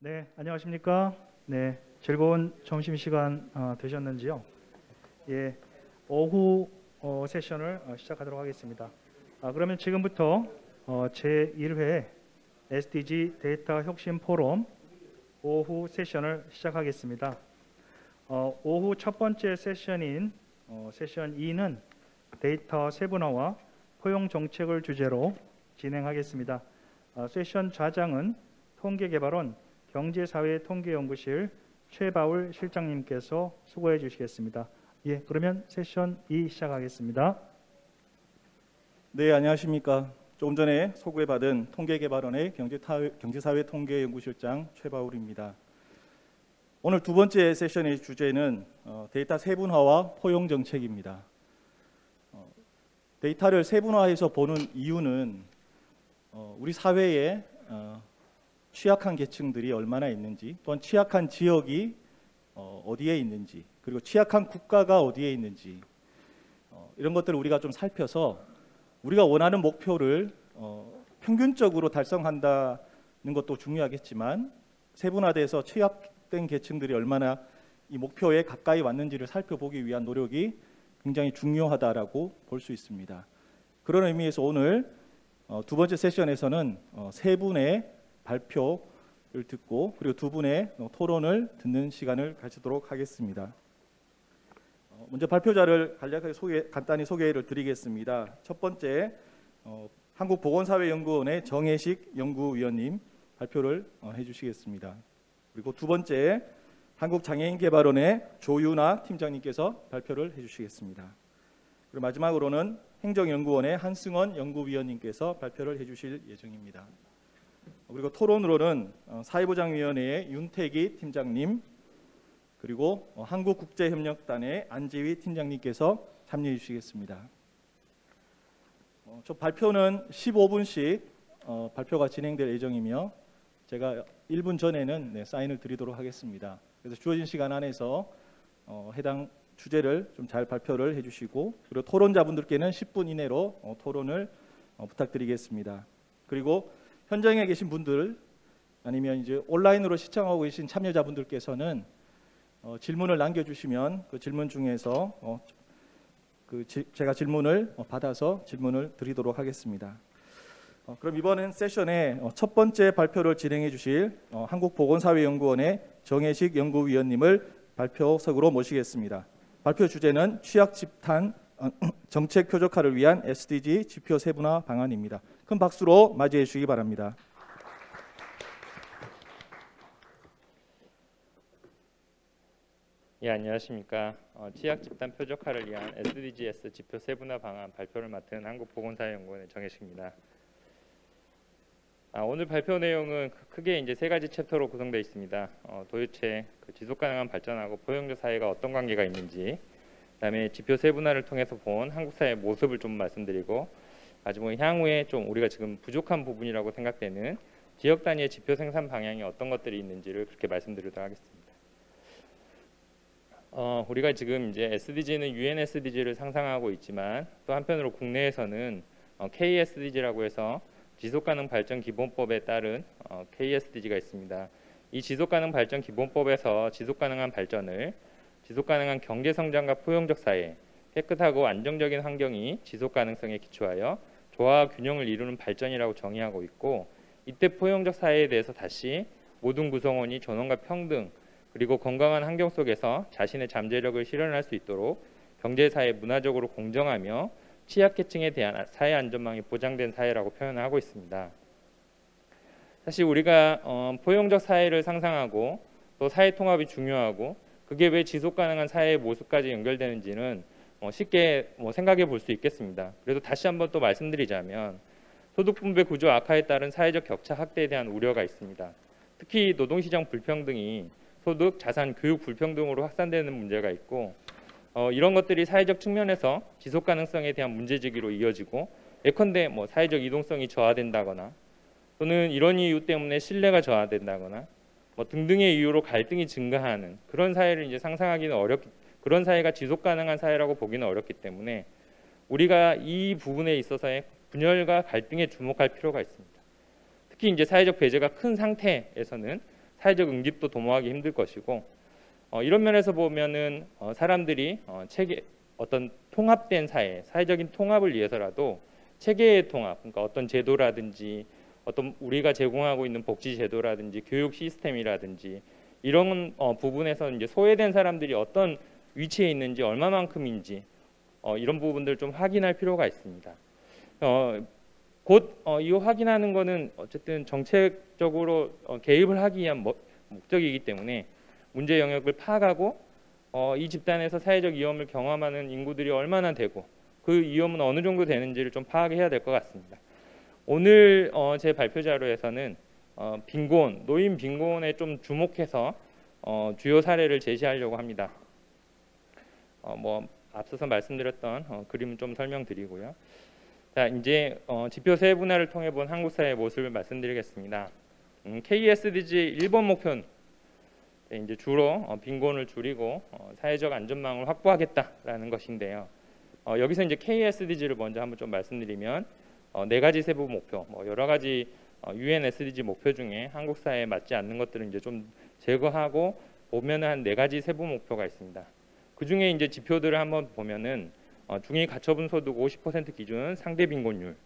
네, 안녕하십니까? 네, 즐거운 점심시간 되셨는지요? 예, 오후 세션을 시작하도록 하겠습니다. 그러면 지금부터 제1회 SDG 데이터 혁신 포럼 오후 세션을 시작하겠습니다. 오후 첫 번째 세션인 세션 2는 데이터 세분화와 포용 정책을 주제로 진행하겠습니다. 세션 좌장은 통계개발원 경제사회통계연구실 최바울 실장님께서 수고해 주시겠습니다. 예, 그러면 세션 2 시작하겠습니다. 네, 안녕하십니까. 조금 전에 소개받은 통계개발원의 경제사회통계연구실장 최바울입니다. 오늘 두 번째 세션의 주제는 데이터 세분화와 포용 정책입니다. 데이터를 세분화해서 보는 이유는 우리 사회에 취약한 계층들이 얼마나 있는지, 또한 취약한 지역이 어디에 있는지, 그리고 취약한 국가가 어디에 있는지 이런 것들을 우리가 좀 살펴서 우리가 원하는 목표를 평균적으로 달성한다는 것도 중요하겠지만 세분화돼서 취약된 계층들이 얼마나 이 목표에 가까이 왔는지를 살펴보기 위한 노력이 굉장히 중요하다라고 볼 수 있습니다. 그런 의미에서 오늘 두 번째 세션에서는 세 분의 발표를 듣고 그리고 두 분의 토론을 듣는 시간을 가지도록 하겠습니다. 먼저 발표자를 간단히 소개를 드리겠습니다. 첫 번째 한국보건사회연구원의 정혜식 연구위원님 발표를 해주시겠습니다. 그리고 두 번째 한국장애인개발원의 조윤아 팀장님께서 발표를 해주시겠습니다. 그리고 마지막으로는 행정연구원의 한승원 연구위원님께서 발표를 해주실 예정입니다. 그리고 토론으로는 사회보장위원회의 윤태기 팀장님, 그리고 한국국제협력단의 안지휘 팀장님께서 참여해 주시겠습니다. 저 발표는 15분씩 발표가 진행될 예정이며 제가 1분 전에는 사인을 드리도록 하겠습니다. 그래서 주어진 시간 안에서 해당 주제를 좀 잘 발표를 해주시고 그리고 토론자분들께는 10분 이내로 토론을 부탁드리겠습니다. 그리고 현장에 계신 분들 아니면 이제 온라인으로 시청하고 계신 참여자분들께서는 질문을 남겨주시면 그 질문 중에서 제가 질문을 받아서 질문을 드리도록 하겠습니다. 그럼 이번 세션의 첫 번째 발표를 진행해 주실 한국보건사회연구원의 정혜식 연구위원님을 발표석으로 모시겠습니다. 발표 주제는 취약 집단 정책 표적화를 위한 SDG 지표 세분화 방안입니다. 큰 박수로 맞이해 주시기 바랍니다. 예, 안녕하십니까. 취약 집단 표적화를 위한 SDGs 지표 세분화 방안 발표를 맡은 한국보건사회연구원의 정혜식입니다. 오늘 발표 내용은 크게 이제 세 가지 챕터로 구성되어 있습니다. 도대체 지속가능한 발전하고 포용적 사회가 어떤 관계가 있는지, 그다음에 지표 세분화를 통해서 본 한국 사회의 모습을 좀 말씀드리고, 마지막에 향후에 좀 우리가 지금 부족한 부분이라고 생각되는 지역 단위의 지표 생산 방향이 어떤 것들이 있는지를 그렇게 말씀드리도록 하겠습니다. 우리가 지금 이제 SDG는 UN SDG를 상상하고 있지만 또 한편으로 국내에서는 KSDG라고 해서 지속가능 발전 기본법에 따른 KSDG가 있습니다. 이 지속가능 발전 기본법에서 지속가능한 발전을 지속가능한 경제성장과 포용적 사회, 깨끗하고 안정적인 환경이 지속가능성에 기초하여 조화와 균형을 이루는 발전이라고 정의하고 있고, 이때 포용적 사회에 대해서 다시 모든 구성원이 존엄과 평등 그리고 건강한 환경 속에서 자신의 잠재력을 실현할 수 있도록 경제사회 문화적으로 공정하며 취약계층에 대한 사회 안전망이 보장된 사회라고 표현을 하고 있습니다. 사실 우리가 포용적 사회를 상상하고 또 사회 통합이 중요하고 그게 왜 지속가능한 사회의 모습까지 연결되는지는 쉽게 생각해 볼 수 있겠습니다. 그래도 다시 한번 또 말씀드리자면 소득분배 구조 악화에 따른 사회적 격차 확대에 대한 우려가 있습니다. 특히 노동시장 불평등이 소득, 자산, 교육 불평등으로 확산되는 문제가 있고 이런 것들이 사회적 측면에서 지속가능성에 대한 문제제기로 이어지고 예컨대 사회적 이동성이 저하된다거나 또는 이런 이유 때문에 신뢰가 저하된다거나 등등의 이유로 갈등이 증가하는 그런 사회를 이제 상상하기는 그런 사회가 지속가능한 사회라고 보기는 어렵기 때문에 우리가 이 부분에 있어서의 분열과 갈등에 주목할 필요가 있습니다. 특히 이제 사회적 배제가 큰 상태에서는 사회적 응집도 도모하기 힘들 것이고 이런 면에서 보면은 사람들이 체계 어떤 통합된 사회, 사회적인 통합을 위해서라도 체계의 통합, 그러니까 어떤 제도라든지 어떤 우리가 제공하고 있는 복지 제도라든지 교육 시스템이라든지 이런 부분에서 이제 소외된 사람들이 어떤 위치에 있는지 얼마만큼인지 이런 부분들 좀 확인할 필요가 있습니다. 곧 이 확인하는 거는 어쨌든 정책적으로 개입을 하기 위한 목적이기 때문에 문제 영역을 파악하고 이 집단에서 사회적 위험을 경험하는 인구들이 얼마나 되고 그 위험은 어느 정도 되는지를 좀 파악해야 될 것 같습니다. 오늘 제 발표 자료에서는 빈곤, 노인 빈곤에 좀 주목해서 주요 사례를 제시하려고 합니다. 뭐 앞서서 말씀드렸던 그림을 좀 설명드리고요. 자, 이제 지표 세분화를 통해 본 한국 사회의 모습을 말씀드리겠습니다. KSDG 1번 목표는 이제 주로 빈곤을 줄이고 사회적 안전망을 확보하겠다라는 것인데요. 여기서 이제 KSDG를 먼저 한번 좀 말씀드리면 네 가지 세부 목표, 뭐 여러 가지 UN SDG 목표 중에 한국 사회에 맞지 않는 것들은 이제 좀 제거하고 보면은 한 네 가지 세부 목표가 있습니다. 그 중에 이제 지표들을 한번 보면은 중위 가처분 소득 50% 기준 상대 빈곤율,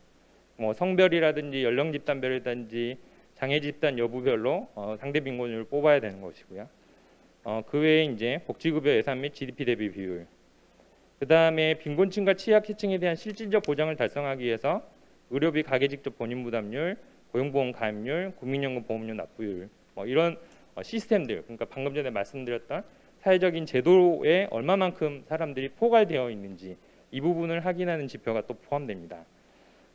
뭐 성별이라든지 연령 집단별이라든지 장애 집단 여부별로 상대 빈곤율을 뽑아야 되는 것이고요. 그 외에 이제 복지급여 예산 및 GDP 대비 비율, 그 다음에 빈곤층과 취약계층에 대한 실질적 보장을 달성하기 위해서 의료비 가계직접 본인 부담률, 고용보험 가입률, 국민연금 보험료 납부율, 뭐 이런 시스템들, 그러니까 방금 전에 말씀드렸던 사회적인 제도에 얼마만큼 사람들이 포괄되어 있는지 이 부분을 확인하는 지표가 또 포함됩니다.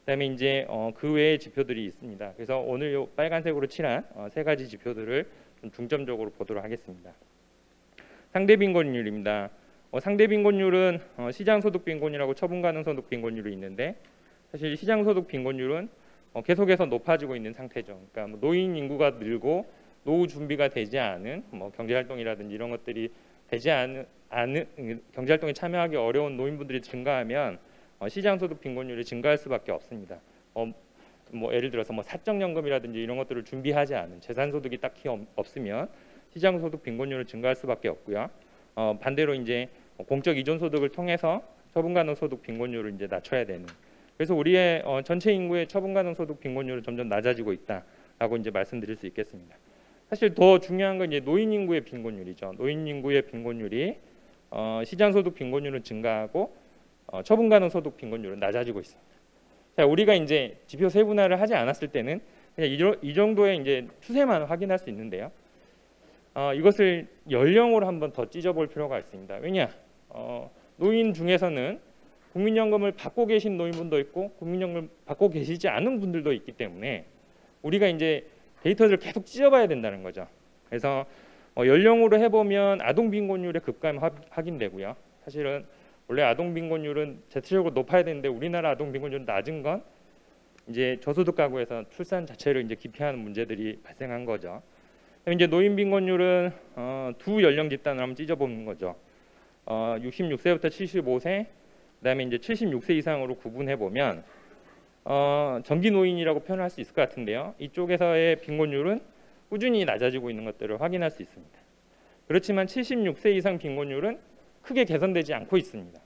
그다음에 이제 그 외의 지표들이 있습니다. 그래서 오늘 요 빨간색으로 칠한 세 가지 지표들을 좀 중점적으로 보도록 하겠습니다. 상대 빈곤율입니다. 상대 빈곤율은 시장소득 빈곤이라고 처분 가능 소득 빈곤율이 있는데 사실 시장소득 빈곤율은 계속해서 높아지고 있는 상태죠. 그러니까 뭐 노인 인구가 늘고 노후 준비가 되지 않은 뭐 경제활동이라든지 이런 것들이 되지 않은 경제활동에 참여하기 어려운 노인분들이 증가하면 시장소득 빈곤율이 증가할 수밖에 없습니다. 뭐 예를 들어서 뭐 사적연금이라든지 이런 것들을 준비하지 않은 재산소득이 딱히 없으면 시장소득 빈곤율은 증가할 수밖에 없고요. 반대로 이제 공적 이존소득을 통해서 처분 가능 소득 빈곤율을 이제 낮춰야 되는. 그래서 우리의 전체 인구의 처분 가능 소득 빈곤율은 점점 낮아지고 있다라고 이제 말씀드릴 수 있겠습니다. 사실 더 중요한 건 이제 노인 인구의 빈곤율이죠. 노인 인구의 빈곤율이 시장 소득 빈곤율은 증가하고 처분 가능 소득 빈곤율은 낮아지고 있습니다. 자, 우리가 이제 지표 세분화를 하지 않았을 때는 그냥 이 정도의 이제 추세만 확인할 수 있는데요. 이것을 연령으로 한번 더 찢어볼 필요가 있습니다. 왜냐? 노인 중에서는 국민연금을 받고 계신 노인분도 있고 국민연금을 받고 계시지 않은 분들도 있기 때문에 우리가 이제 데이터를 계속 찢어봐야 된다는 거죠. 그래서 연령으로 해보면 아동 빈곤율의 급감이 확인되고요. 사실은 원래 아동 빈곤율은 대체적으로 높아야 되는데 우리나라 아동 빈곤율은 낮은 건 이제 저소득 가구에서 출산 자체를 이제 기피하는 문제들이 발생한 거죠. 이제 노인 빈곤율은 두 연령 집단을 한번 찢어보는 거죠. 66세부터 75세, 그다음에 이제 76세 이상으로 구분해 보면 정기 노인이라고 표현할 수 있을 것 같은데요. 이쪽에서의 빈곤율은 꾸준히 낮아지고 있는 것들을 확인할 수 있습니다. 그렇지만 76세 이상 빈곤율은 크게 개선되지 않고 있습니다.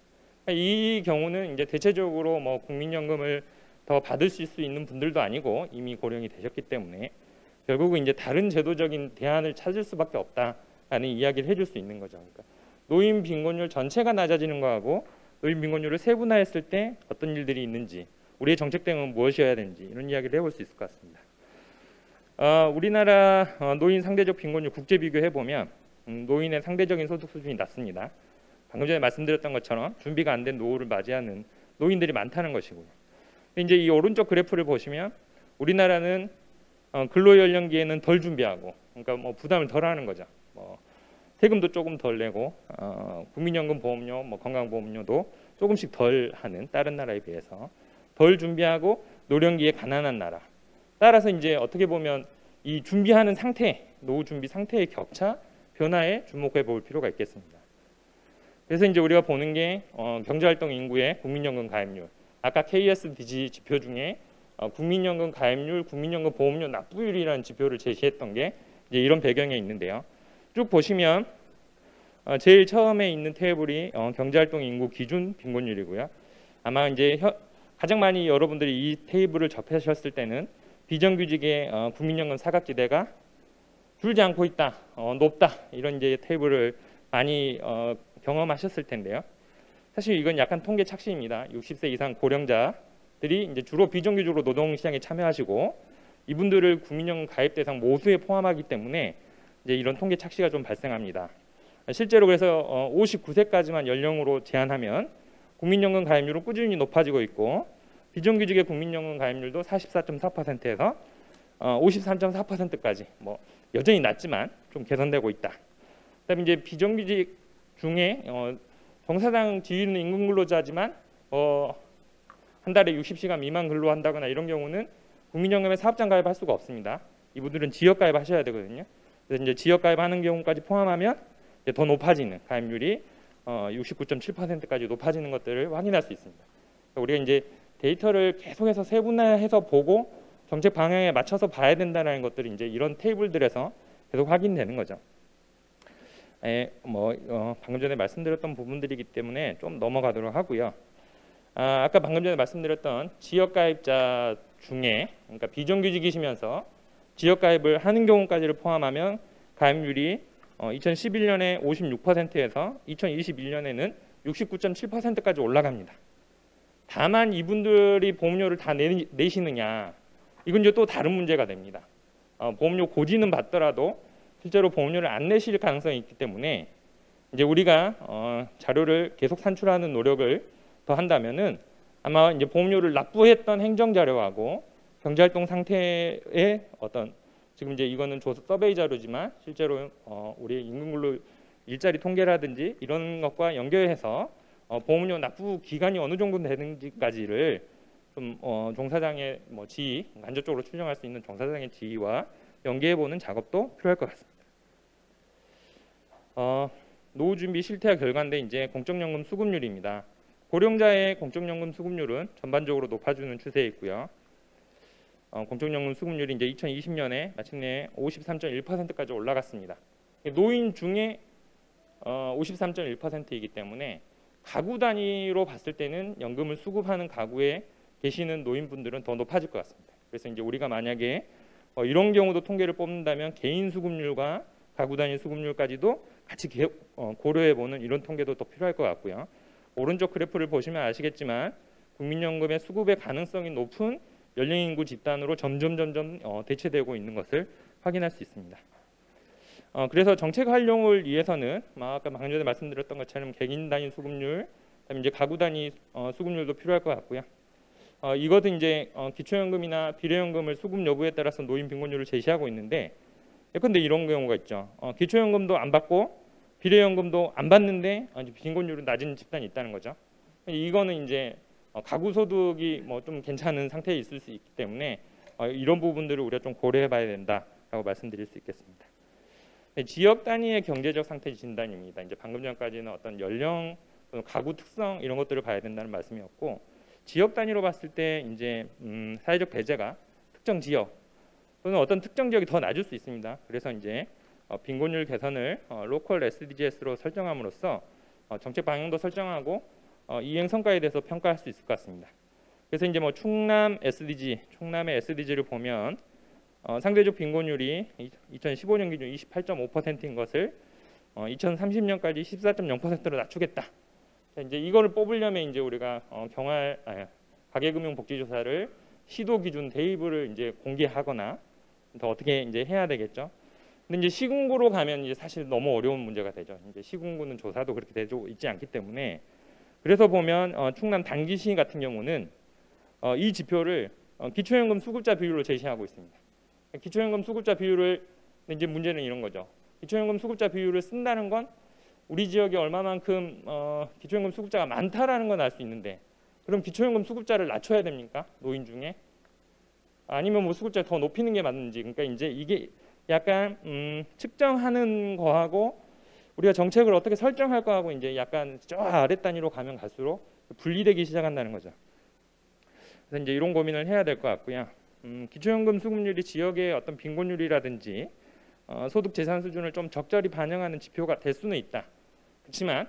이 경우는 이제 대체적으로 뭐 국민연금을 더 받으실 수 있는 분들도 아니고 이미 고령이 되셨기 때문에 결국은 이제 다른 제도적인 대안을 찾을 수밖에 없다라는 이야기를 해줄 수 있는 거죠. 그러니까 노인 빈곤율 전체가 낮아지는 거하고 노인 빈곤율을 세분화했을 때 어떤 일들이 있는지, 우리의 정책 대응은 무엇이어야 되는지 이런 이야기를 해볼 수 있을 것 같습니다. 우리나라 노인 상대적 빈곤율 국제 비교해 보면 노인의 상대적인 소득 수준이 낮습니다. 방금 전에 말씀드렸던 것처럼 준비가 안 된 노후를 맞이하는 노인들이 많다는 것이고요. 이제 이 오른쪽 그래프를 보시면 우리나라는 근로 연령기에는 덜 준비하고, 그러니까 뭐 부담을 덜 하는 거죠. 세금도 조금 덜 내고 국민연금 보험료, 뭐 건강보험료도 조금씩 덜 하는 다른 나라에 비해서 덜 준비하고 노령기에 가난한 나라. 따라서 이제 어떻게 보면 이 준비하는 상태, 노후 준비 상태의 격차, 변화에 주목해 볼 필요가 있겠습니다. 그래서 이제 우리가 보는 게 경제활동 인구의 국민연금 가입률. 아까 KSDG 지표 중에 국민연금 가입률, 국민연금 보험료 납부율이라는 지표를 제시했던 게 이제 이런 배경에 있는데요. 쭉 보시면 제일 처음에 있는 테이블이 경제활동 인구 기준 빈곤율이고요. 아마 이제 가장 많이 여러분들이 이 테이블을 접하셨을 때는 비정규직의 국민연금 사각지대가 줄지 않고 있다, 높다 이런 이제 테이블을 많이 경험하셨을 텐데요. 사실 이건 약간 통계 착시입니다. 60세 이상 고령자들이 이제 주로 비정규직으로 노동시장에 참여하시고 이분들을 국민연금 가입 대상 모수에 포함하기 때문에 이제 이런 통계 착시가 좀 발생합니다. 실제로 그래서 59세까지만 연령으로 제한하면 국민연금 가입률은 꾸준히 높아지고 있고 비정규직의 국민연금 가입률도 44.4%에서 53.4%까지 뭐 여전히 낮지만 좀 개선되고 있다. 그다음에 이제 비정규직 중에 정사장 지위는 임금 근로자지만 한 달에 60시간 미만 근로한다거나 이런 경우는 국민연금에 사업장 가입할 수가 없습니다. 이분들은 지역 가입하셔야 되거든요. 그래서 이제 지역 가입하는 경우까지 포함하면 이제 더 높아지는 가입률이 69.7%까지 높아지는 것들을 확인할 수 있습니다. 우리가 이제 데이터를 계속해서 세분화해서 보고 정책 방향에 맞춰서 봐야 된다는 것들이 이제 이런 테이블들에서 계속 확인되는 거죠. 방금 전에 말씀드렸던 부분들이기 때문에 좀 넘어가도록 하고요. 아까 방금 전에 말씀드렸던 지역 가입자 중에 그러니까 비정규직이시면서 지역 가입을 하는 경우까지를 포함하면 가입률이 2011년에 56%에서 2021년에는 69.7%까지 올라갑니다. 다만 이분들이 보험료를 다 내시느냐 이건 이제 또 다른 문제가 됩니다. 보험료 고지는 받더라도 실제로 보험료를 안 내실 가능성이 있기 때문에 이제 우리가 자료를 계속 산출하는 노력을 더 한다면은 아마 이제 보험료를 납부했던 행정 자료하고 경제활동 상태의 지금 이제 이거는 서베이 자료지만 실제로 우리 임금근로 일자리 통계라든지 이런 것과 연결해서 보험료 납부 기간이 어느 정도 되는지까지를 좀 종사장의 지위, 간접적으로 추정할 수 있는 종사장의 지위와 연계해보는 작업도 필요할 것 같습니다. 노후 준비 실태와 결과인데 이제 공적연금 수급률입니다. 고령자의 공적연금 수급률은 전반적으로 높아지는 추세에 있고요. 공적연금 수급률이 이제 2020년에 마침내 53.1%까지 올라갔습니다. 노인 중에 53.1%이기 때문에 가구 단위로 봤을 때는 연금을 수급하는 가구에 계시는 노인분들은 더 높아질 것 같습니다. 그래서 이제 우리가 만약에 이런 경우도 통계를 뽑는다면 개인 수급률과 가구 단위 수급률까지도 같이 고려해보는 이런 통계도 더 필요할 것 같고요. 오른쪽 그래프를 보시면 아시겠지만 국민연금의 수급의 가능성이 높은 연령인구 집단으로 점점 대체되고 있는 것을 확인할 수 있습니다. 그래서 정책 활용을 위해서는 아까 방금 전에 말씀드렸던 것처럼 개인 단위 수급률, 그다음에 이제 가구 단위 수급률도 필요할 것 같고요. 이것은 이제 기초연금이나 비례연금을 수급 여부에 따라서 노인 빈곤율을 제시하고 있는데, 예컨대 이런 경우가 있죠. 기초연금도 안 받고 비례연금도 안 받는데 빈곤율은 낮은 집단이 있다는 거죠. 이거는 이제 가구 소득이 좀 괜찮은 상태에 있을 수 있기 때문에 이런 부분들을 우리가 좀 고려해봐야 된다라고 말씀드릴 수 있겠습니다. 지역 단위의 경제적 상태 진단입니다. 이제 방금 전까지는 어떤 연령, 가구 특성 이런 것들을 봐야 된다는 말씀이었고, 지역 단위로 봤을 때 이제 사회적 배제가 특정 지역 또는 어떤 특정 지역이 더 낮을 수 있습니다. 그래서 이제 빈곤율 개선을 로컬 SDGs로 설정함으로써 정책 방향도 설정하고 이행 성과에 대해서 평가할 수 있을 것 같습니다. 그래서 이제 충남 SDG, 충남의 SDG를 보면 상대적 빈곤율이 2015년 기준 28.5%인 것을 2030년까지 14.0%로 낮추겠다. 이제 이거를 뽑으려면 이제 우리가 가계금융복지조사를 시도 기준 대입을 이제 공개하거나 더 어떻게 이제 해야 되겠죠. 근데 이제 시군구로 가면 이제 사실 너무 어려운 문제가 되죠. 이제 시군구는 조사도 그렇게 되고 있지 않기 때문에, 그래서 보면 충남 단기시 같은 경우는 이 지표를 기초연금 수급자 비율로 제시하고 있습니다. 기초연금 수급자 비율을, 이제 문제는 이런 거죠. 기초연금 수급자 비율을 쓴다는 건 우리 지역에 얼마만큼 기초연금 수급자가 많다라는 건 알 수 있는데, 그럼 기초연금 수급자를 낮춰야 됩니까? 노인 중에? 아니면 수급자를 더 높이는 게 맞는지. 그러니까 이제 이게 약간 측정하는 거하고 우리가 정책을 어떻게 설정할 거하고 이제 약간 저 아래 단위로 가면 갈수록 분리되기 시작한다는 거죠. 그래서 이제 이런 고민을 해야 될 것 같고요. 기초연금 수급률이 지역의 어떤 빈곤율이라든지 소득 재산 수준을 좀 적절히 반영하는 지표가 될 수는 있다. 그렇지만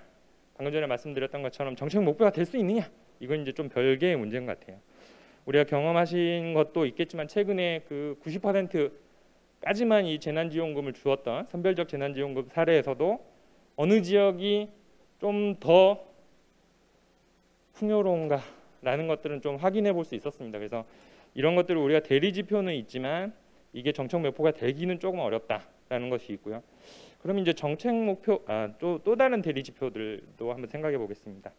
방금 전에 말씀드렸던 것처럼 정책 목표가 될 수 있느냐? 이건 이제 좀 별개의 문제인 것 같아요. 우리가 경험하신 것도 있겠지만 최근에 그 90%까지만 이 재난지원금을 주었던 선별적 재난지원금 사례에서도 어느 지역이 좀 더 풍요로운가라는 것들은 좀 확인해 볼 수 있었습니다. 그래서 이런 것들을 우리가 대리 지표는 있지만 이게 정책 목표가 되기는 조금 어렵다라는 것이 있고요. 그럼 이제 정책 목표 또 다른 대리 지표들도 한번 생각해 보겠습니다.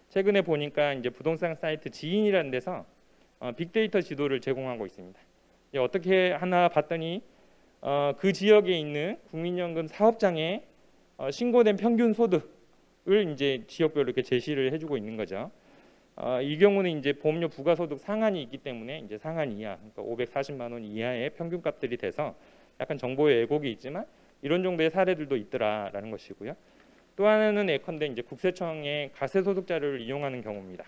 최근에 보니까 이제 부동산 사이트 지인이라는 데서 빅데이터 지도를 제공하고 있습니다. 어떻게 하나 봤더니 그 지역에 있는 국민연금 사업장에 신고된 평균 소득을 이제 지역별로 이렇게 제시를 해주고 있는 거죠. 이 경우는 이제 보험료 부가소득 상한이 있기 때문에 이제 상한 이하, 그러니까 540만 원 이하의 평균값들이 돼서 약간 정보의 왜곡이 있지만 이런 정도의 사례들도 있더라라는 것이고요. 또 하나는 예컨대 이제 국세청의 가세소득 자료를 이용하는 경우입니다.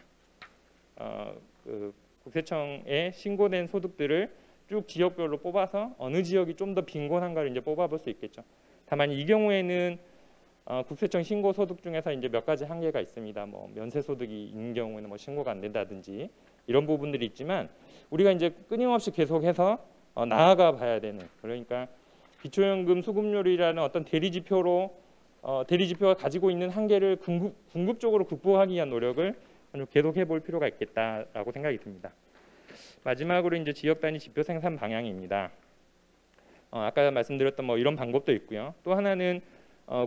그 국세청에 신고된 소득들을 쭉 지역별로 뽑아서 어느 지역이 좀 더 빈곤한가를 이제 뽑아볼 수 있겠죠. 다만 이 경우에는 국세청 신고 소득 중에서 이제 몇 가지 한계가 있습니다. 뭐 면세 소득이 있는 경우에는 뭐 신고가 안 된다든지 이런 부분들이 있지만 우리가 이제 끊임없이 계속해서 나아가 봐야 되는, 그러니까 기초연금 수급률이라는 어떤 대리 지표가 가지고 있는 한계를 궁극적으로 극복하기 위한 노력을 계속해 볼 필요가 있겠다라고 생각이 듭니다. 마지막으로 이제 지역 단위 지표 생산 방향입니다. 아까 말씀드렸던 뭐 이런 방법도 있고요. 또 하나는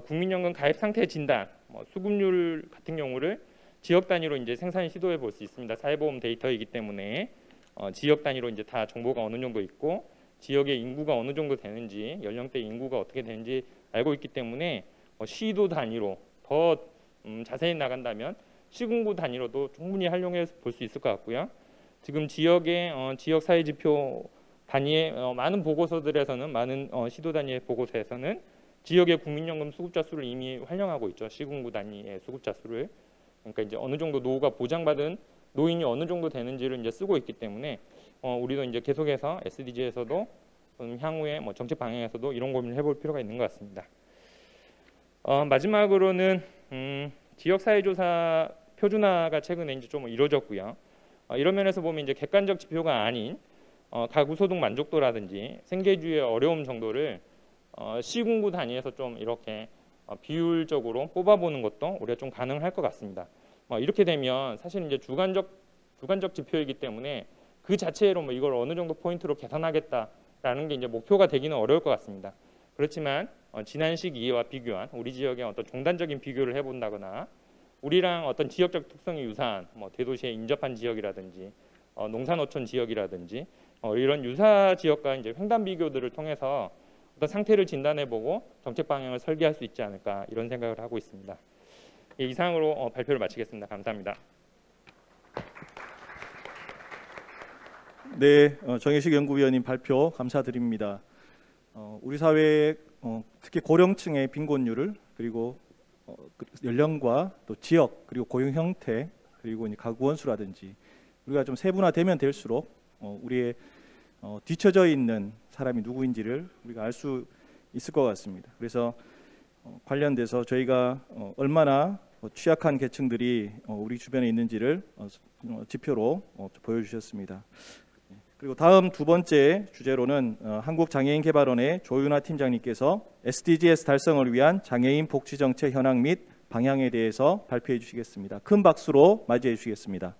국민연금 가입 상태 진단, 수급률 같은 경우를 지역 단위로 이제 생산 시도해 볼 수 있습니다. 사회보험 데이터이기 때문에 지역 단위로 이제 다 정보가 어느 정도 있고 지역의 인구가 어느 정도 되는지, 연령대 인구가 어떻게 되는지 알고 있기 때문에 시도 단위로 더 자세히 나간다면 시군구 단위로도 충분히 활용해 볼 수 있을 것 같고요. 지금 지역의 지역 사회 지표 단위의 많은 보고서들에서는, 많은 시도 단위의 보고서에서는 지역의 국민연금 수급자 수를 이미 활용하고 있죠. 시군구 단위의 수급자 수를. 그러니까 이제 어느 정도 노후가 보장받은 노인이 어느 정도 되는지를 이제 쓰고 있기 때문에 우리도 이제 계속해서 SDG에서도 향후에 뭐 정책 방향에서도 이런 고민을 해볼 필요가 있는 것 같습니다. 마지막으로는 지역 사회조사 표준화가 최근에 이제 좀 이루어졌고요. 이런 면에서 보면 이제 객관적 지표가 아닌 가구 소득 만족도라든지 생계주의 어려움 정도를 시군구 단위에서 좀 이렇게 비율적으로 뽑아보는 것도 우리가 좀 가능할 것 같습니다. 이렇게 되면 사실 이제 주관적 지표이기 때문에 그 자체로 뭐 이걸 어느 정도 포인트로 계산하겠다라는 게 이제 목표가 되기는 어려울 것 같습니다. 그렇지만 지난 시기와 비교한 우리 지역의 어떤 종단적인 비교를 해본다거나 우리랑 어떤 지역적 특성이 유사한 뭐 대도시에 인접한 지역이라든지 농산어촌 지역이라든지 이런 유사 지역과 이제 횡단 비교들을 통해서 어떤 상태를 진단해보고 정책 방향을 설계할 수 있지 않을까 이런 생각을 하고 있습니다. 이상으로 발표를 마치겠습니다. 감사합니다. 네, 정혜식 연구위원님 발표 감사드립니다. 우리 사회의 특히 고령층의 빈곤율을, 그리고 연령과 또 지역, 그리고 고용 형태, 그리고 이제 가구 원수라든지 우리가 좀 세분화되면 될수록 우리의 뒤처져 있는 사람이 누구인지를 우리가 알 수 있을 것 같습니다. 그래서 관련돼서 저희가 얼마나 취약한 계층들이 우리 주변에 있는지를 지표로 보여주셨습니다. 그리고 다음 두 번째 주제로는 한국장애인개발원의 조윤아 팀장님께서 SDGs 달성을 위한 장애인 복지정책 현황 및 방향에 대해서 발표해 주시겠습니다. 큰 박수로 맞이해 주시겠습니다.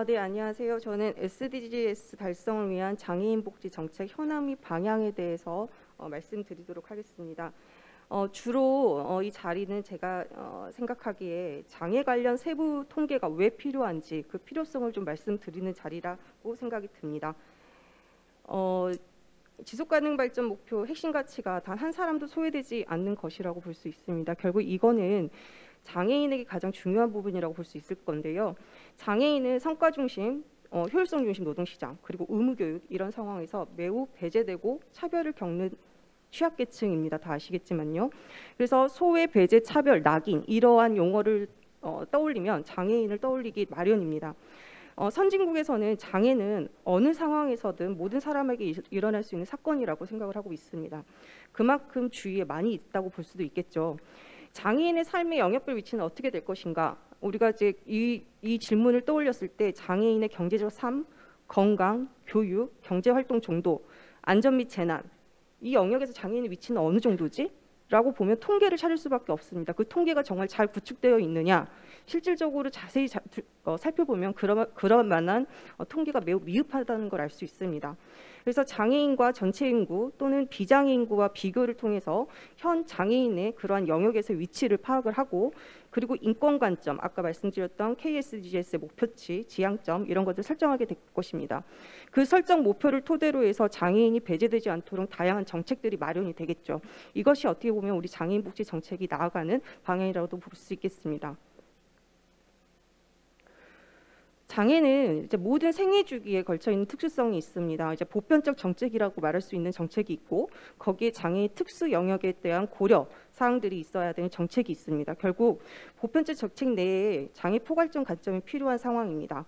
네, 안녕하세요. 저는 SDGs 달성을 위한 장애인 복지 정책 현황 및 방향에 대해서 말씀드리도록 하겠습니다. 주로 이 자리는 제가 생각하기에 장애 관련 세부 통계가 왜 필요한지 그 필요성을 좀 말씀드리는 자리라고 생각이 듭니다. 지속가능 발전 목표 핵심 가치가 단 한 사람도 소외되지 않는 것이라고 볼 수 있습니다. 결국 이거는 장애인에게 가장 중요한 부분이라고 볼 수 있을 건데요. 장애인은 성과 중심, 효율성 중심 노동시장, 그리고 의무교육 이런 상황에서 매우 배제되고 차별을 겪는 취약계층입니다. 다 아시겠지만요. 그래서 소외, 배제, 차별, 낙인 이러한 용어를 떠올리면 장애인을 떠올리기 마련입니다. 선진국에서는 장애는 어느 상황에서든 모든 사람에게 일어날 수 있는 사건이라고 생각을 하고 있습니다. 그만큼 주위에 많이 있다고 볼 수도 있겠죠. 장애인의 삶의 영역별 위치는 어떻게 될 것인가? 우리가 이제 이 질문을 떠올렸을 때 장애인의 경제적 삶, 건강, 교육, 경제활동 정도, 안전 및 재난, 이 영역에서 장애인의 위치는 어느 정도지? 라고 보면 통계를 찾을 수밖에 없습니다. 그 통계가 정말 잘 구축되어 있느냐, 실질적으로 자세히 살펴보면 그런 만한 통계가 매우 미흡하다는 걸 알 수 있습니다. 그래서 장애인과 전체 인구 또는 비장애 인구와 비교를 통해서 현 장애인의 그러한 영역에서의 위치를 파악을 하고, 그리고 인권 관점, 아까 말씀드렸던 KSDGs의 목표치, 지향점 이런 것들 설정하게 될 것입니다. 그 설정 목표를 토대로 해서 장애인이 배제되지 않도록 다양한 정책들이 마련이 되겠죠. 이것이 어떻게 보면 우리 장애인 복지 정책이 나아가는 방향이라고도 볼 수 있겠습니다. 장애는 이제 모든 생애 주기에 걸쳐 있는 특수성이 있습니다. 이제 보편적 정책이라고 말할 수 있는 정책이 있고, 거기에 장애의 특수 영역에 대한 고려 사항들이 있어야 되는 정책이 있습니다. 결국 보편적 정책 내에 장애 포괄적 관점이 필요한 상황입니다.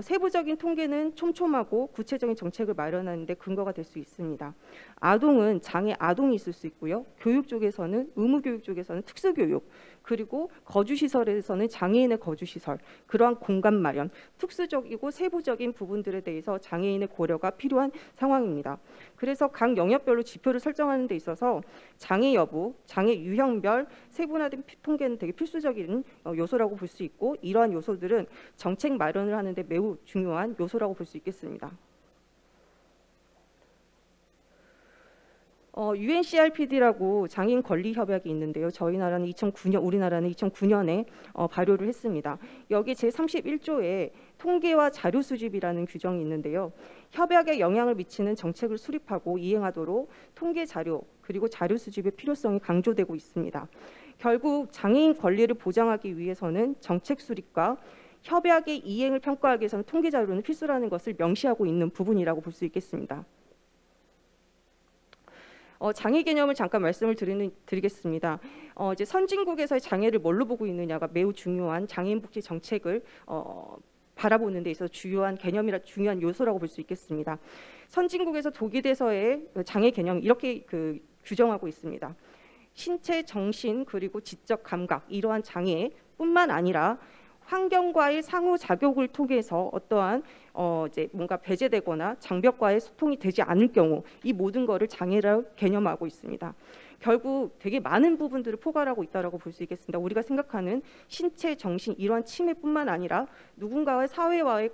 세부적인 통계는 촘촘하고 구체적인 정책을 마련하는 데 근거가 될 수 있습니다. 아동은 장애 아동이 있을 수 있고요. 교육 쪽에서는, 의무교육 쪽에서는 특수교육, 그리고 거주시설에서는 장애인의 거주시설, 그러한 공간 마련, 특수적이고 세부적인 부분들에 대해서 장애인의 고려가 필요한 상황입니다. 그래서 각 영역별로 지표를 설정하는 데 있어서 장애 여부, 장애 유형별 세분화된 통계는 되게 필수적인 요소라고 볼 수 있고, 이러한 요소들은 정책 마련을 하는 데 매우 중요한 요소라고 볼 수 있겠습니다. UNCRPD라고 장애인 권리 협약이 있는데요. 우리나라는 2009년에 발효를 했습니다. 여기 제31조에 통계와 자료 수집이라는 규정이 있는데요. 협약에 영향을 미치는 정책을 수립하고 이행하도록 통계 자료 그리고 자료 수집의 필요성이 강조되고 있습니다. 결국 장애인 권리를 보장하기 위해서는 정책 수립과 협약의 이행을 평가하기 위해서는 통계 자료는 필수라는 것을 명시하고 있는 부분이라고 볼 수 있겠습니다. 장애 개념을 잠깐 말씀을 드리겠습니다. 이제 선진국에서의 장애를 뭘로 보고 있느냐가 매우 중요한 장애인 복지 정책을 바라보는 데 있어서 중요한 요소라고 볼 수 있겠습니다. 선진국에서 독일에서의 장애 개념 이렇게 규정하고 있습니다. 신체, 정신, 그리고 지적 감각 이러한 장애뿐만 아니라 환경과의 상호작용을 통해서 어떠한 이제 뭔가 배제되거나 장벽과의 소통이 되지 않을 경우 이 모든 것을 장애라고 개념하고 있습니다. 결국 되게 많은 부분들을 포괄하고 있다고 볼 수 있겠습니다. 우리가 생각하는 신체, 정신 이러한 침해뿐만 아니라 누군가의 사회와의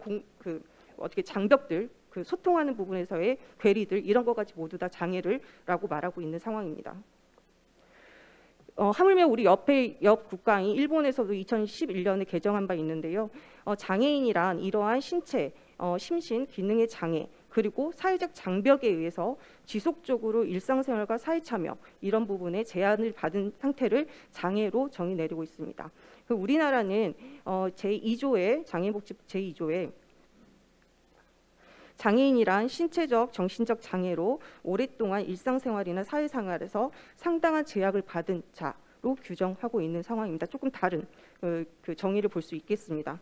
어떻게 장벽들, 소통하는 부분에서의 괴리들 이런 것까지 모두 다 장애라고 말하고 있는 상황입니다. 하물며 우리 옆 국가인 일본에서도 2011년에 개정한 바 있는데요. 장애인이란 이러한 신체, 심신, 기능의 장애 그리고 사회적 장벽에 의해서 지속적으로 일상생활과 사회참여 이런 부분에 제한을 받은 상태를 장애로 정의 내리고 있습니다. 우리나라는 제2조의 장애인복지 제2조에 장애인이란 신체적, 정신적 장애로 오랫동안 일상생활이나 사회생활에서 상당한 제약을 받은 자로 규정하고 있는 상황입니다. 조금 다른 그 정의를 볼 수 있겠습니다.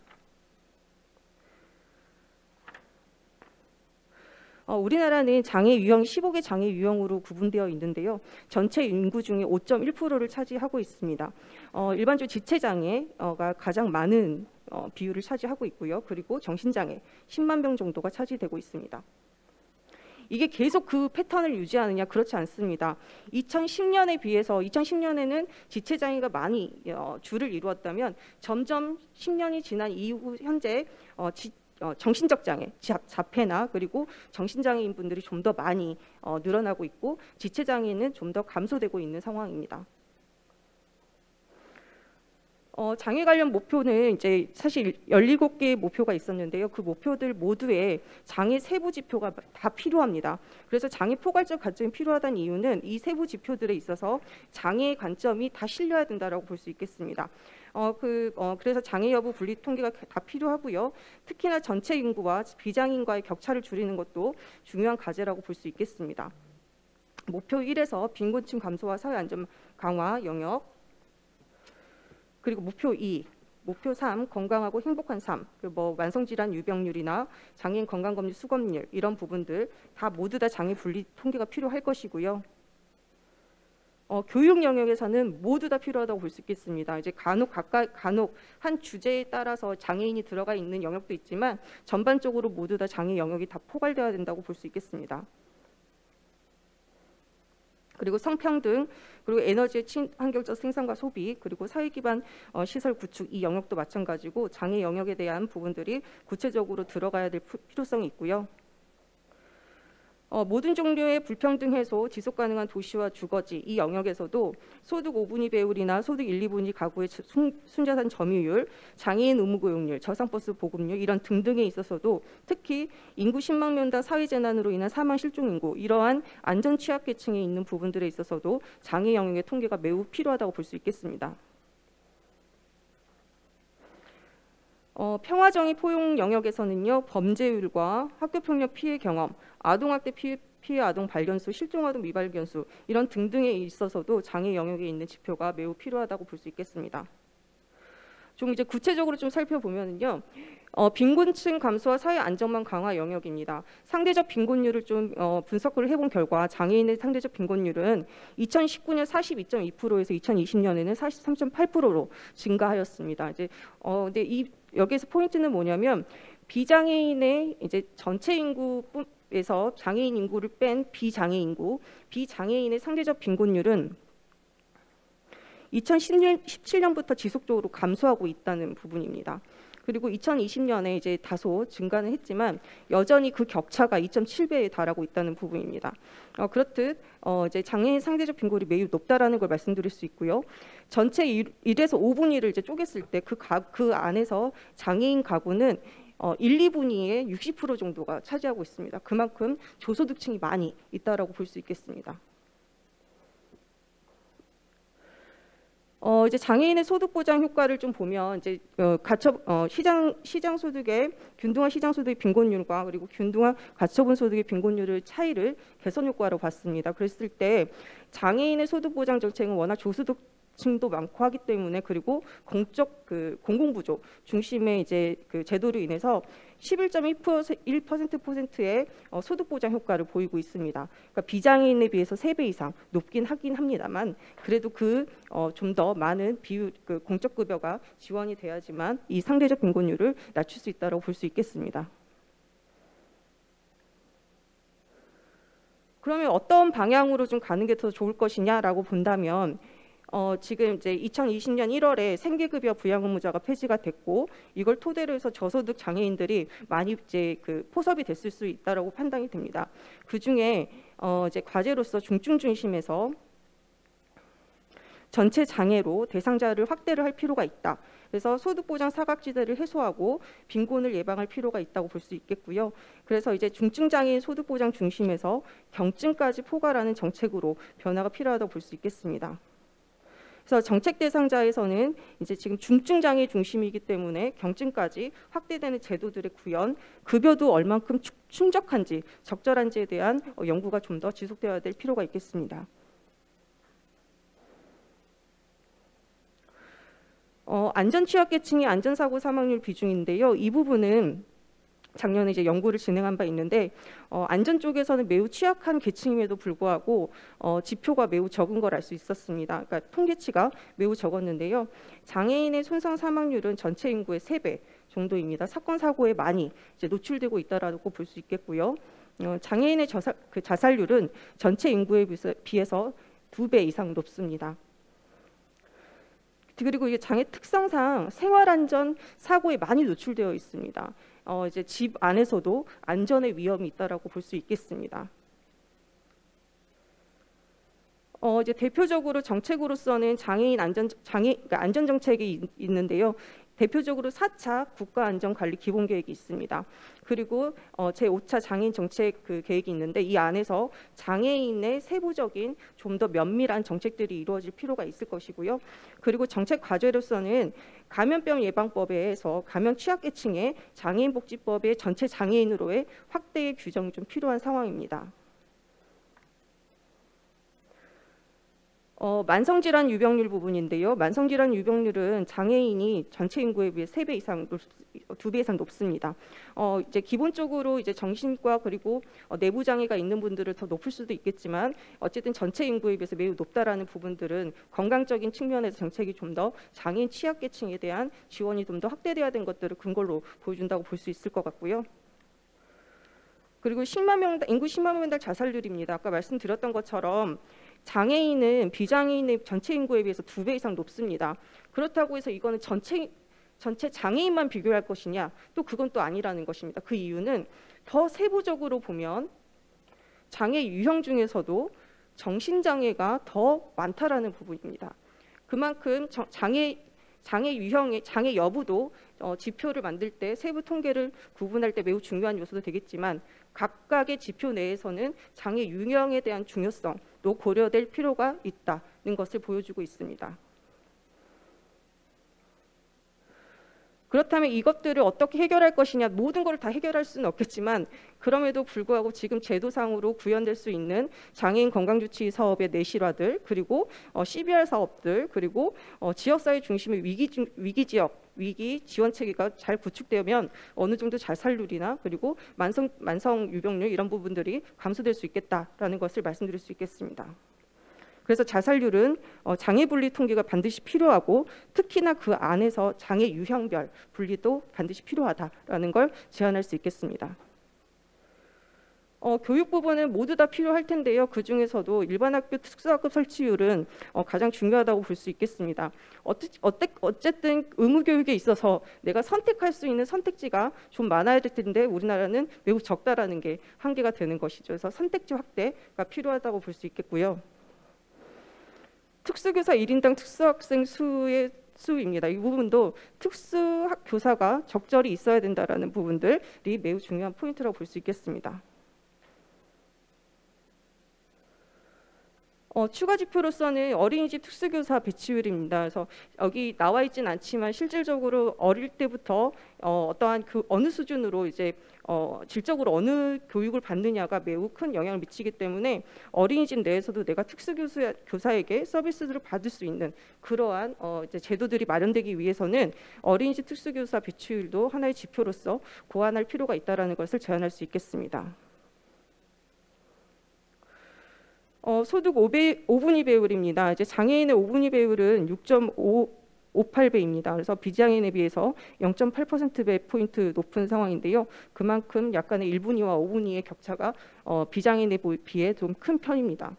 우리나라는 장애 유형 15개 장애 유형으로 구분되어 있는데요. 전체 인구 중에 5.1%를 차지하고 있습니다. 일반적으로 지체 장애가 가장 많은 비율을 차지하고 있고요. 그리고 정신장애 10만 명 정도가 차지되고 있습니다. 이게 계속 그 패턴을 유지하느냐? 그렇지 않습니다. 2010년에 비해서 2010년에는 지체장애가 많이 주를 이루었다면 점점 10년이 지난 이후 현재 정신적 장애, 자폐나 그리고 정신장애인 분들이 좀 더 많이 늘어나고 있고 지체장애는 좀 더 감소되고 있는 상황입니다. 장애 관련 목표는 이제 사실 17개의 목표가 있었는데요. 그 목표들 모두에 장애 세부 지표가 다 필요합니다. 그래서 장애 포괄적 관점이 필요하다는 이유는 이 세부 지표들에 있어서 장애의 관점이 다 실려야 된다라고 볼 수 있겠습니다. 그래서 장애 여부 분리 통계가 다 필요하고요. 특히나 전체 인구와 비장애인과의 격차를 줄이는 것도 중요한 과제라고 볼 수 있겠습니다. 목표 1에서 빈곤층 감소와 사회 안전 강화 영역, 그리고 목표 2, 목표 3 건강하고 행복한 삶, 뭐 만성질환 유병률이나 장애인 건강검진 수검률 이런 부분들 다 모두 다 장애 분리 통계가 필요할 것이고요. 교육 영역에서는 모두 다 필요하다고 볼 수 있겠습니다. 이제 간혹 한 주제에 따라서 장애인이 들어가 있는 영역도 있지만 전반적으로 모두 다 장애 영역이 다 포괄되어야 된다고 볼 수 있겠습니다. 그리고 성평등, 그리고 에너지의 친환경적 생산과 소비, 그리고 사회 기반 시설 구축 이 영역도 마찬가지고 장애 영역에 대한 부분들이 구체적으로 들어가야 될 필요성이 있고요. 모든 종류의 불평등 해소, 지속 가능한 도시와 주거지 이 영역에서도 소득 5분위 배율이나 소득 1, 2분위 가구의 순자산 점유율, 장애인 의무 고용률, 저상버스 보급률 이런 등등에 있어서도 특히 인구 10만 명당 사회재난으로 인한 사망 실종 인구 이러한 안전 취약계층에 있는 부분들에 있어서도 장애 영역의 통계가 매우 필요하다고 볼 수 있겠습니다. 평화정의 포용 영역에서는요, 범죄율과 학교폭력 피해 경험, 아동학대 피해 아동 발견수, 실종아동 미발견수 이런 등등에 있어서도 장애 영역에 있는 지표가 매우 필요하다고 볼 수 있겠습니다. 좀 이제 구체적으로 좀 살펴보면요, 빈곤층 감소와 사회 안전망 강화 영역입니다. 상대적 빈곤율을 좀 분석을 해본 결과 장애인의 상대적 빈곤율은 2019년 42.2%에서 2020년에는 43.8%로 증가하였습니다. 이제 근데 여기에서 포인트는 뭐냐면 비장애인의 이제 전체 인구에서 장애인 인구를 뺀 비장애인의 상대적 빈곤율은 2017년부터 지속적으로 감소하고 있다는 부분입니다. 그리고 2020년에 이제 다소 증가는 했지만 여전히 그 격차가 2.7배에 달하고 있다는 부분입니다. 그렇듯 이제 장애인 상대적 빈곤이 매우 높다라는 걸 말씀드릴 수 있고요. 전체 1에서 5분위를 이제 쪼갰을 때 그 안에서 장애인 가구는 1, 2분위의 60% 정도가 차지하고 있습니다. 그만큼 저소득층이 많이 있다라고 볼 수 있겠습니다. 이제 장애인의 소득 보장 효과를 좀 보면 이제 시장 소득의 균등한 시장 소득의 빈곤율과 그리고 균등한 가처분 소득의 빈곤율의 차이를 개선 효과로 봤습니다. 그랬을 때 장애인의 소득 보장 정책은 워낙 저소득층도 많고 하기 때문에 그리고 공공부조 중심의 이제 그 제도로 인해서 11.1%의 소득 보장 효과를 보이고 있습니다. 그러니까 비장애인에 비해서 3배 이상 높긴 하긴 합니다만 그래도 좀 더 많은 비율 공적 급여가 지원이 돼야지만 이 상대적 빈곤율을 낮출 수 있다고 볼 수 있겠습니다. 그러면 어떤 방향으로 좀 가는 게 더 좋을 것이냐라고 본다면 지금 이제 2020년 1월에 생계급여 부양 의무자가 폐지가 됐고 이걸 토대로 해서 저소득 장애인들이 많이 이제 포섭이 됐을 수 있다라고 판단이 됩니다. 그 중에 이제 과제로서 중증 중심에서 전체 장애로 대상자를 확대를 할 필요가 있다. 그래서 소득보장 사각지대를 해소하고 빈곤을 예방할 필요가 있다고 볼 수 있겠고요. 그래서 이제 중증 장애인 소득보장 중심에서 경증까지 포괄하는 정책으로 변화가 필요하다고 볼 수 있겠습니다. 그래서 정책 대상자에서는 이제 지금 중증 장애 중심이기 때문에 경증까지 확대되는 제도들의 구현, 급여도 얼만큼 충족한지, 적절한지에 대한 연구가 좀 더 지속되어야 될 필요가 있겠습니다. 안전 취약계층의 안전사고 사망률 비중인데요. 이 부분은 작년에 이제 연구를 진행한 바 있는데 안전 쪽에서는 매우 취약한 계층임에도 불구하고 지표가 매우 적은 걸 알 수 있었습니다. 그러니까 통계치가 매우 적었는데요. 장애인의 손상 사망률은 전체 인구의 3배 정도입니다. 사건 사고에 많이 이제 노출되고 있다라고 볼 수 있겠고요. 장애인의 자살률은 전체 인구에 비해서 2배 이상 높습니다. 그리고 이게 장애 특성상 생활안전 사고에 많이 노출되어 있습니다. 이제 집 안에서도 안전의 위험이 있다라고 볼 수 있겠습니다. 이제 대표적으로 정책으로서는 장애인 안전 정책이 있는데요. 대표적으로 4차 국가안전관리 기본계획이 있습니다. 그리고 제5차 장애인 정책 계획이 있는데 이 안에서 장애인의 세부적인 좀 더 면밀한 정책들이 이루어질 필요가 있을 것이고요. 그리고 정책 과제로서는 감염병 예방법에서 감염 취약계층의 장애인복지법의 전체 장애인으로의 확대의 규정이 좀 필요한 상황입니다. 만성질환 유병률 부분인데요. 만성질환 유병률은 장애인이 전체 인구에 비해 2배 이상 높습니다. 이제 기본적으로 이제 정신과 그리고 내부 장애가 있는 분들은 더 높을 수도 있겠지만 어쨌든 전체 인구에 비해서 매우 높다라는 부분들은 건강적인 측면에서 정책이 좀 더 장애인 취약계층에 대한 지원이 좀 더 확대돼야 된 것들을 근거로 보여준다고 볼 수 있을 것 같고요. 그리고 인구 10만 명당 자살률입니다. 아까 말씀드렸던 것처럼 장애인은 비장애인의 전체 인구에 비해서 2배 이상 높습니다. 그렇다고 해서 이거는 전체 장애인만 비교할 것이냐? 또 그건 또 아니라는 것입니다. 그 이유는 더 세부적으로 보면 장애 유형 중에서도 정신장애가 더 많다라는 부분입니다. 그만큼 장애 유형의 장애 여부도 지표를 만들 때 세부 통계를 구분할 때 매우 중요한 요소도 되겠지만 각각의 지표 내에서는 장애 유형에 대한 중요성도 고려될 필요가 있다는 것을 보여주고 있습니다. 그렇다면 이것들을 어떻게 해결할 것이냐, 모든 걸 다 해결할 수는 없겠지만 그럼에도 불구하고 지금 제도상으로 구현될 수 있는 장애인 건강주치 사업의 내실화들, 그리고 CBR 사업들, 그리고 지역사회 중심의 위기 지원 체계가 잘 구축되면 어느 정도 자살률이나 그리고 만성 유병률 이런 부분들이 감소될 수 있겠다라는 것을 말씀드릴 수 있겠습니다. 그래서 자살률은 장애 분리 통계가 반드시 필요하고 특히나 그 안에서 장애 유형별 분리도 반드시 필요하다라는 걸 제안할 수 있겠습니다. 교육 부분은 모두 다 필요할 텐데요. 그 중에서도 일반 학교 특수학급 설치율은 가장 중요하다고 볼 수 있겠습니다. 어쨌든 의무 교육에 있어서 내가 선택할 수 있는 선택지가 좀 많아야 될 텐데 우리나라는 매우 적다라는 게 한계가 되는 것이죠. 그래서 선택지 확대가 필요하다고 볼 수 있겠고요. 특수교사 1인당 특수학생 수입니다. 이 부분도 특수교사가 적절히 있어야 된다라는 부분들이 매우 중요한 포인트라고 볼 수 있겠습니다. 추가 지표로서는 어린이집 특수교사 배치율입니다. 그래서 여기 나와 있지는 않지만 실질적으로 어릴 때부터 어떠한 어느 수준으로 이제 질적으로 어느 교육을 받느냐가 매우 큰 영향을 미치기 때문에 어린이집 내에서도 내가 특수교사에게 서비스를 받을 수 있는 그러한 이제 제도들이 마련되기 위해서는 어린이집 특수교사 배치율도 하나의 지표로서 고안할 필요가 있다라는 것을 제안할 수 있겠습니다. 소득 5분위 배율입니다. 이제 장애인의 5분위 배율은 6.58배입니다. 그래서 비장애인에 비해서 0.8%배 포인트 높은 상황인데요. 그만큼 약간의 1분위와 5분위의 격차가 비장애인에 비해 좀 큰 편입니다.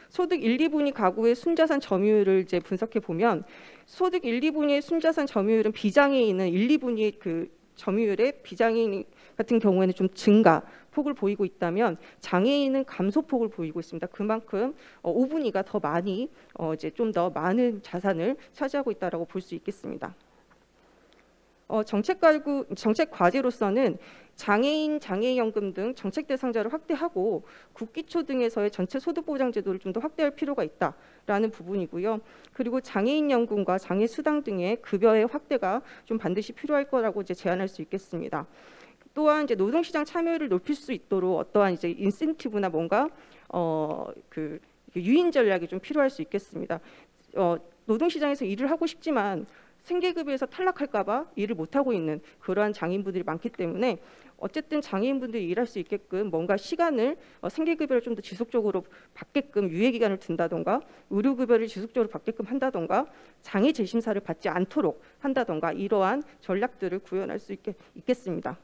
소득 1, 2분위 가구의 순자산 점유율을 이제 분석해 보면 소득 1, 2분위의 순자산 점유율은 비장애인은 1, 2분위의 그 점유율에 비장애인 같은 경우에는 좀 증가 폭을 보이고 있다면 장애인은 감소폭을 보이고 있습니다. 그만큼 5분위가 더 많이 이제 좀 더 많은 자산을 차지하고 있다라고 볼 수 있겠습니다. 정책 과제로서는 장애연금 등 정책 대상자를 확대하고 국기초 등에서의 전체 소득보장 제도를 좀 더 확대할 필요가 있다라는 부분이고요. 그리고 장애인연금과 장애수당 등의 급여의 확대가 좀 반드시 필요할 거라고 이제 제안할 수 있겠습니다. 또한 이제 노동시장 참여율을 높일 수 있도록 어떠한 이제 인센티브나 뭔가 그 유인 전략이 좀 필요할 수 있겠습니다. 노동시장에서 일을 하고 싶지만 생계급여에서 탈락할까봐 일을 못하고 있는 그러한 장애인분들이 많기 때문에 어쨌든 장애인분들이 일할 수 있게끔 뭔가 시간을 생계급여를 좀 더 지속적으로 받게끔 유예기간을 둔다던가 의료급여를 지속적으로 받게끔 한다던가 장애 재심사를 받지 않도록 한다던가 이러한 전략들을 구현할 수 있겠습니다.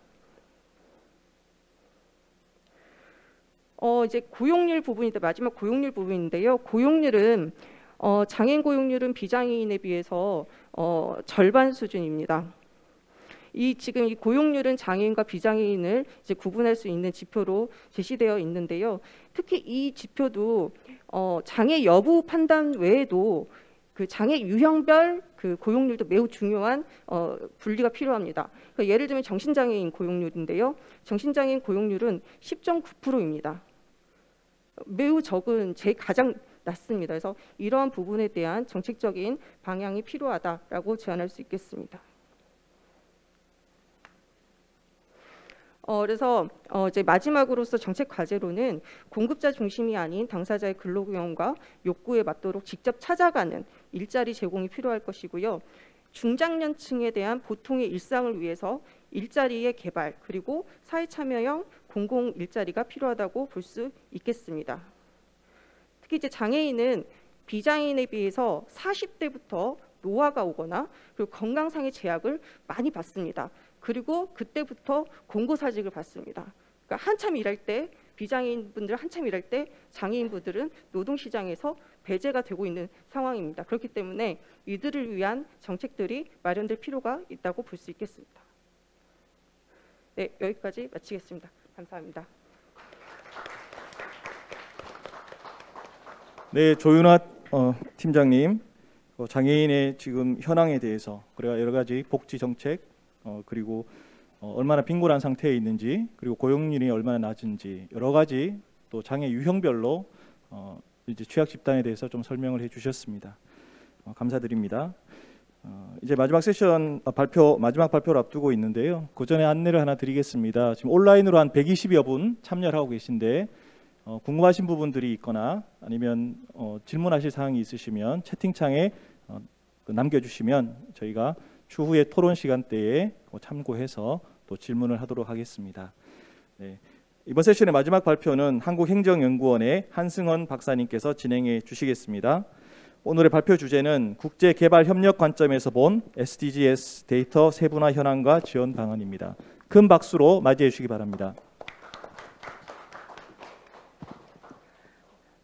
이제 고용률 부분인데 마지막 고용률 부분인데요. 고용률은 장애인 고용률은 비장애인에 비해서 절반 수준입니다. 지금 이 고용률은 장애인과 비장애인을 이제 구분할 수 있는 지표로 제시되어 있는데요. 특히 이 지표도 장애 여부 판단 외에도 그 장애 유형별 그 고용률도 매우 중요한 분리가 필요합니다. 그러니까 예를 들면 정신장애인 고용률인데요. 정신장애인 고용률은 10.9%입니다. 매우 적은 가장 낮습니다. 그래서 이러한 부분에 대한 정책적인 방향이 필요하다라고 제안할 수 있겠습니다. 그래서 이제 마지막으로서 정책 과제로는 공급자 중심이 아닌 당사자의 근로 경험과 욕구에 맞도록 직접 찾아가는 일자리 제공이 필요할 것이고요. 중장년층에 대한 보통의 일상을 위해서 일자리의 개발 그리고 사회 참여형 공공 일자리가 필요하다고 볼 수 있겠습니다. 특히 이제 장애인은 비장애인에 비해서 40대부터 노화가 오거나 그리고 건강상의 제약을 많이 받습니다. 그리고 그때부터 공고사직을 받습니다. 그러니까 한참 일할 때 비장애인분들 한참 일할 때 장애인분들은 노동시장에서 배제가 되고 있는 상황입니다. 그렇기 때문에 이들을 위한 정책들이 마련될 필요가 있다고 볼 수 있겠습니다. 네, 여기까지 마치겠습니다. 감사합니다. 네, 조윤아 팀장님, 장애인의 지금 현황에 대해서 그리고 여러 가지 복지 정책 그리고 얼마나 빈곤한 상태에 있는지 그리고 고용률이 얼마나 낮은지 여러 가지 또 장애 유형별로 이제 취약 집단에 대해서 좀 설명을 해주셨습니다. 감사드립니다. 이제 마지막 세션 마지막 발표를 앞두고 있는데요. 그 전에 안내를 하나 드리겠습니다. 지금 온라인으로 한 120여 분 참여를 하고 계신데 궁금하신 부분들이 있거나 아니면 질문하실 사항이 있으시면 채팅창에 남겨주시면 저희가 추후에 토론 시간대에 참고해서 또 질문을 하도록 하겠습니다. 네. 이번 세션의 마지막 발표는 한국행정연구원의 한승헌 박사님께서 진행해 주시겠습니다. 오늘의 발표 주제는 국제개발협력 관점에서 본 SDGs 데이터 세분화 현황과 지원 방안입니다. 큰 박수로 맞이해 주시기 바랍니다.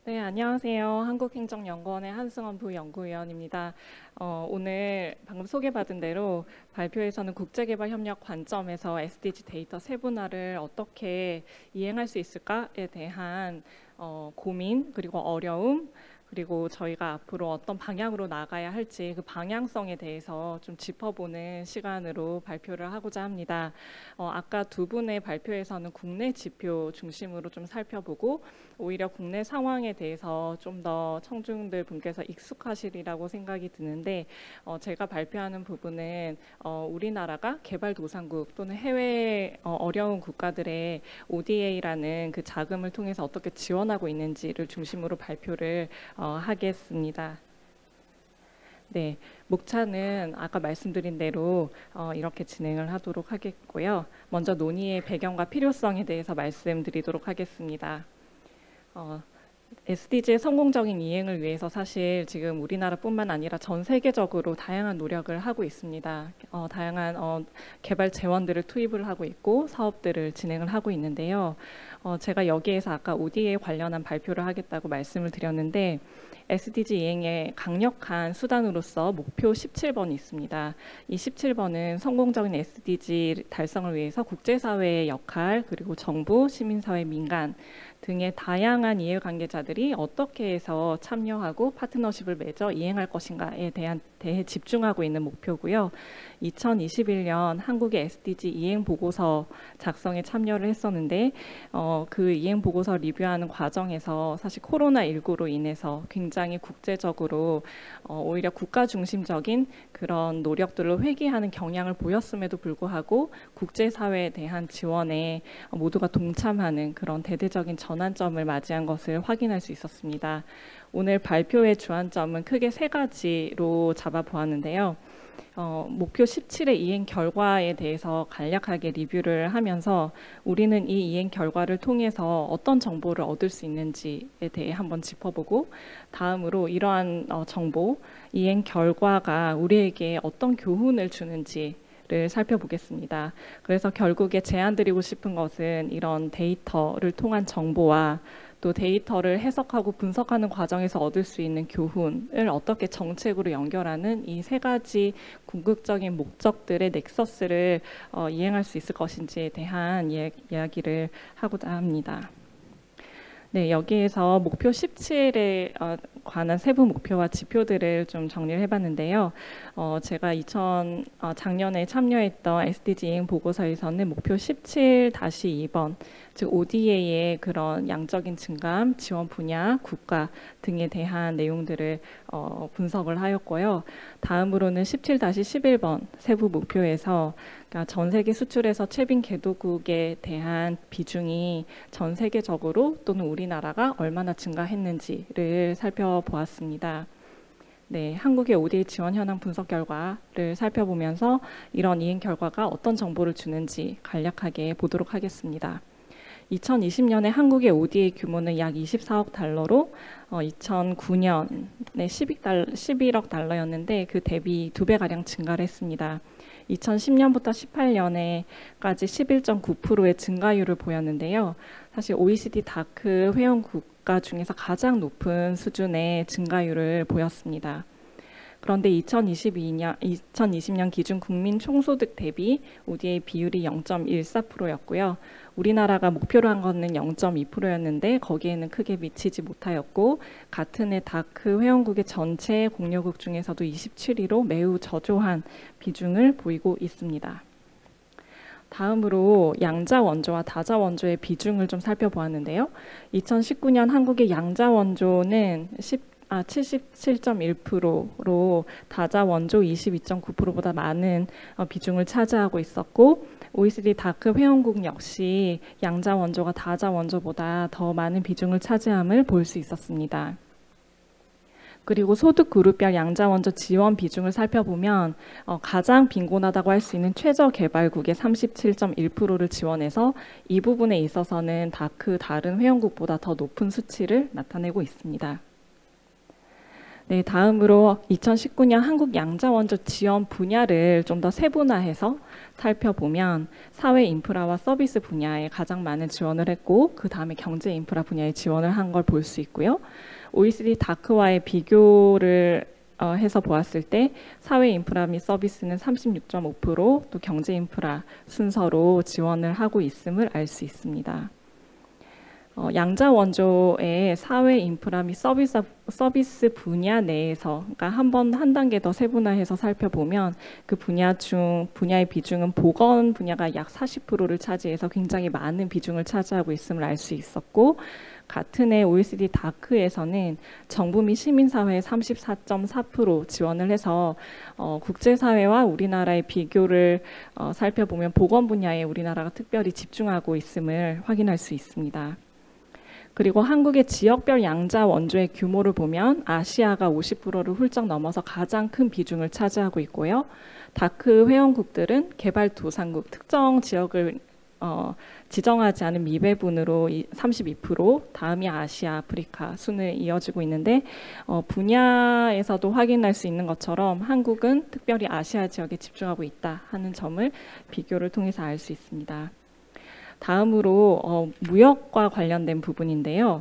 네, 안녕하세요. 한국행정연구원의 한승헌 부연구위원입니다. 오늘 방금 소개받은 대로 발표에서는 국제개발협력 관점에서 SDG 데이터 세분화를 어떻게 이행할 수 있을까에 대한 고민 그리고 어려움 그리고 저희가 앞으로 어떤 방향으로 나가야 할지 그 방향성에 대해서 좀 짚어보는 시간으로 발표를 하고자 합니다. 아까 두 분의 발표에서는 국내 지표 중심으로 좀 살펴보고 오히려 국내 상황에 대해서 좀 더 청중들 분께서 익숙하시리라고 생각이 드는데 제가 발표하는 부분은 우리나라가 개발도상국 또는 해외 어려운 국가들의 ODA라는 그 자금을 통해서 어떻게 지원하고 있는지를 중심으로 발표를 하겠습니다. 네, 목차는 아까 말씀드린 대로 이렇게 진행을 하도록 하겠고요. 먼저 논의의 배경과 필요성에 대해서 말씀드리도록 하겠습니다. SDG의 성공적인 이행을 위해서 사실 지금 우리나라뿐만 아니라 전 세계적으로 다양한 노력을 하고 있습니다. 다양한 개발 재원들을 투입을 하고 있고 사업들을 진행을 하고 있는데요. 제가 여기에서 아까 ODA에 관련한 발표를 하겠다고 말씀을 드렸는데 SDG 이행의 강력한 수단으로서 목표 17번이 있습니다. 이 17번은 성공적인 SDG 달성을 위해서 국제사회의 역할 그리고 정부, 시민사회, 민간 등의 다양한 이해관계자들이 어떻게 해서 참여하고 파트너십을 맺어 이행할 것인가에 대해 집중하고 있는 목표고요. 2021년 한국의 SDG 이행 보고서 작성에 참여를 했었는데 그 이행 보고서 리뷰하는 과정에서 사실 코로나19로 인해서 굉장히 국제적으로 오히려 국가 중심적인 그런 노력들을 회귀하는 경향을 보였음에도 불구하고 국제사회에 대한 지원에 모두가 동참하는 그런 대대적인 전환점을 맞이한 것을 확인할 수 있었습니다. 오늘 발표의 주안점은 크게 세 가지로 잡아보았는데요. 목표 17의 이행 결과에 대해서 간략하게 리뷰를 하면서 우리는 이 이행 결과를 통해서 어떤 정보를 얻을 수 있는지에 대해 한번 짚어보고 다음으로 이러한 정보, 이행 결과가 우리에게 어떤 교훈을 주는지 를 살펴보겠습니다. 그래서 결국에 제안드리고 싶은 것은 이런 데이터를 통한 정보와 또 데이터를 해석하고 분석하는 과정에서 얻을 수 있는 교훈을 어떻게 정책으로 연결하는 이 세 가지 궁극적인 목적들의 넥서스를 이행할 수 있을 것인지에 대한 이야기를 하고자 합니다. 네, 여기에서 목표 17에 관한 세부 목표와 지표들을 좀 정리를 해봤는데요. 제가 작년에 참여했던 SDG 이행 보고서에서는 목표 17-2번, 즉 ODA의 그런 양적인 증감, 지원 분야, 국가 등에 대한 내용들을 분석을 하였고요. 다음으로는 17-11번 세부 목표에서 그러니까 전 세계 수출에서 채빈 개도국에 대한 비중이 전 세계적으로 또는 우리나라가 얼마나 증가했는지를 살펴보았습니다. 네, 한국의 ODA 지원 현황 분석 결과를 살펴보면서 이런 이행 결과가 어떤 정보를 주는지 간략하게 보도록 하겠습니다. 2020년에 한국의 ODA 규모는 약 24억 달러로 2009년에 11억 달러였는데 그 대비 2배가량 증가를 했습니다. 2010년부터 18년에까지 11.9%의 증가율을 보였는데요. 사실 OECD 다크 회원 국가 중에서 가장 높은 수준의 증가율을 보였습니다. 그런데 2020년 기준 국민 총소득 대비 ODA 비율이 0.14%였고요. 우리나라가 목표로 한 거는 0.2%였는데 거기에는 크게 미치지 못하였고 같은 해 다크 회원국의 전체 공여국 중에서도 27위로 매우 저조한 비중을 보이고 있습니다. 다음으로 양자 원조와 다자 원조의 비중을 좀 살펴보았는데요. 2019년 한국의 양자 원조는 77.1%로 다자 원조 22.9%보다 많은 비중을 차지하고 있었고 OECD 다크 회원국 역시 양자 원조가 다자 원조보다 더 많은 비중을 차지함을 볼 수 있었습니다. 그리고 소득 그룹별 양자 원조 지원 비중을 살펴보면 가장 빈곤하다고 할 수 있는 최저개발국의 37.1%를 지원해서 이 부분에 있어서는 다크 다른 회원국보다 더 높은 수치를 나타내고 있습니다. 네, 다음으로 2019년 한국 양자 원조 지원 분야를 좀 더 세분화해서 살펴보면 사회 인프라와 서비스 분야에 가장 많은 지원을 했고 그 다음에 경제 인프라 분야에 지원을 한 걸 볼 수 있고요. OECD 다크와의 비교를 해서 보았을 때 사회 인프라 및 서비스는 36.5%, 또 경제 인프라 순서로 지원을 하고 있음을 알 수 있습니다. 양자 원조의 사회 인프라 및 서비스 분야 내에서 그러니까 한 단계 더 세분화해서 살펴보면 그 분야의 비중은 보건 분야가 약 40%를 차지해서 굉장히 많은 비중을 차지하고 있음을 알 수 있었고 같은 해 OECD 다크에서는 정부 및 시민사회에 34.4% 지원을 해서 국제사회와 우리나라의 비교를 살펴보면 보건 분야에 우리나라가 특별히 집중하고 있음을 확인할 수 있습니다. 그리고 한국의 지역별 양자 원조의 규모를 보면 아시아가 50%를 훌쩍 넘어서 가장 큰 비중을 차지하고 있고요. 다크 회원국들은 개발도상국 특정 지역을 지정하지 않은 미배분으로 32%, 다음이 아시아, 아프리카 순을 이어지고 있는데 분야에서도 확인할 수 있는 것처럼 한국은 특별히 아시아 지역에 집중하고 있다 하는 점을 비교를 통해서 알 수 있습니다. 다음으로 무역과 관련된 부분인데요.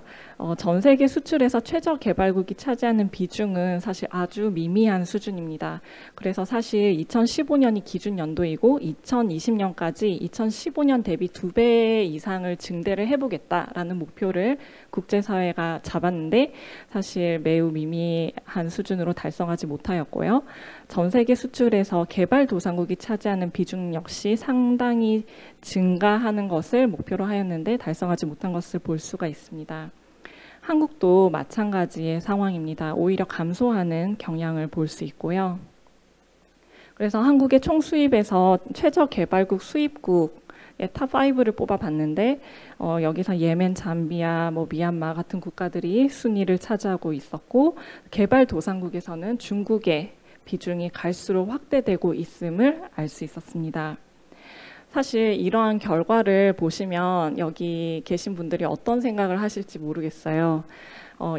전 세계 수출에서 최저개발국이 차지하는 비중은 사실 아주 미미한 수준입니다. 그래서 사실 2015년이 기준 연도이고 2020년까지 2015년 대비 2배 이상을 증대를 해보겠다라는 목표를 국제사회가 잡았는데 사실 매우 미미한 수준으로 달성하지 못하였고요. 전 세계 수출에서 개발도상국이 차지하는 비중 역시 상당히 증가하는 것을 목표로 하였는데 달성하지 못한 것을 볼 수가 있습니다. 한국도 마찬가지의 상황입니다. 오히려 감소하는 경향을 볼 수 있고요. 그래서 한국의 총 수입에서 최저개발국 수입국의 탑5를 뽑아봤는데 여기서 예멘, 잠비아, 미얀마 같은 국가들이 순위를 차지하고 있었고 개발도상국에서는 중국의 비중이 갈수록 확대되고 있음을 알 수 있었습니다. 사실 이러한 결과를 보시면 여기 계신 분들이 어떤 생각을 하실지 모르겠어요.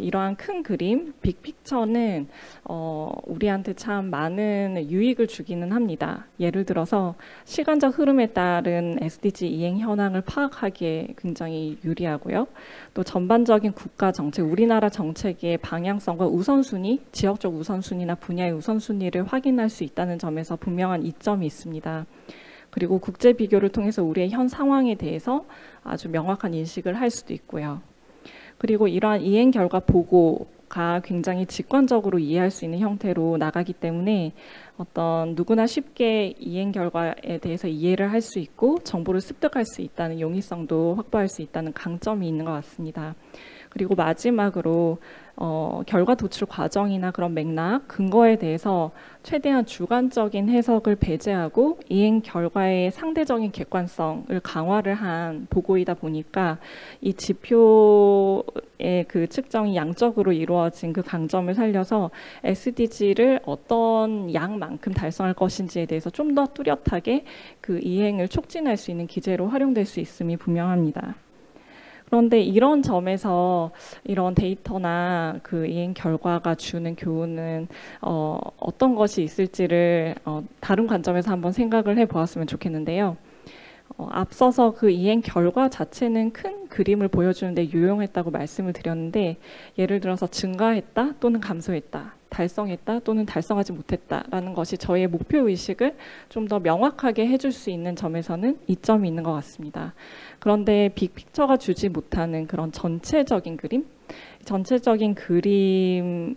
이러한 큰 그림, 빅픽처는 우리한테 참 많은 유익을 주기는 합니다. 예를 들어서 시간적 흐름에 따른 SDG 이행 현황을 파악하기에 굉장히 유리하고요. 또 전반적인 국가 정책, 우리나라 정책의 방향성과 우선순위, 지역적 우선순위나 분야의 우선순위를 확인할 수 있다는 점에서 분명한 이점이 있습니다. 그리고 국제 비교를 통해서 우리의 현 상황에 대해서 아주 명확한 인식을 할 수도 있고요. 그리고 이러한 이행 결과 보고가 굉장히 직관적으로 이해할 수 있는 형태로 나가기 때문에 누구나 쉽게 이행 결과에 대해서 이해를 할 수 있고 정보를 습득할 수 있다는 용이성도 확보할 수 있다는 강점이 있는 것 같습니다. 그리고 마지막으로 결과 도출 과정이나 그런 맥락, 근거에 대해서 최대한 주관적인 해석을 배제하고 이행 결과의 상대적인 객관성을 강화를 한 보고이다 보니까 이 지표의 그 측정이 양적으로 이루어진 그 강점을 살려서 SDG를 어떤 양만큼 달성할 것인지에 대해서 좀 더 뚜렷하게 그 이행을 촉진할 수 있는 기제로 활용될 수 있음이 분명합니다. 그런데 이런 점에서 이런 데이터나 그 이행 결과가 주는 교훈은 어떤 것이 있을지를 다른 관점에서 한번 생각을 해보았으면 좋겠는데요. 앞서서 그 이행 결과 자체는 큰 그림을 보여주는데 유용했다고 말씀을 드렸는데, 예를 들어서 증가했다 또는 감소했다, 달성했다 또는 달성하지 못했다라는 것이 저희의 목표의식을 좀 더 명확하게 해줄 수 있는 점에서는 이점이 있는 것 같습니다. 그런데 빅픽처가 주지 못하는 그런 전체적인 그림, 전체적인 그림이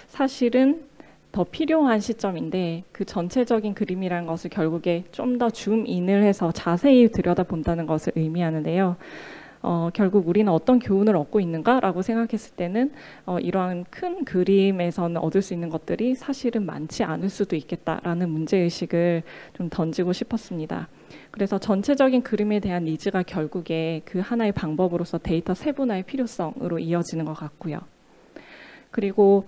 사실은 더 필요한 시점인데, 그 전체적인 그림이라는 것을 결국에 좀 더 줌인을 해서 자세히 들여다본다는 것을 의미하는데요. 결국 우리는 어떤 교훈을 얻고 있는가라고 생각했을 때는 이러한 큰 그림에서는 얻을 수 있는 것들이 사실은 많지 않을 수도 있겠다라는 문제의식을 좀 던지고 싶었습니다. 그래서 전체적인 그림에 대한 니즈가 결국에 그 하나의 방법으로서 데이터 세분화의 필요성으로 이어지는 것 같고요. 그리고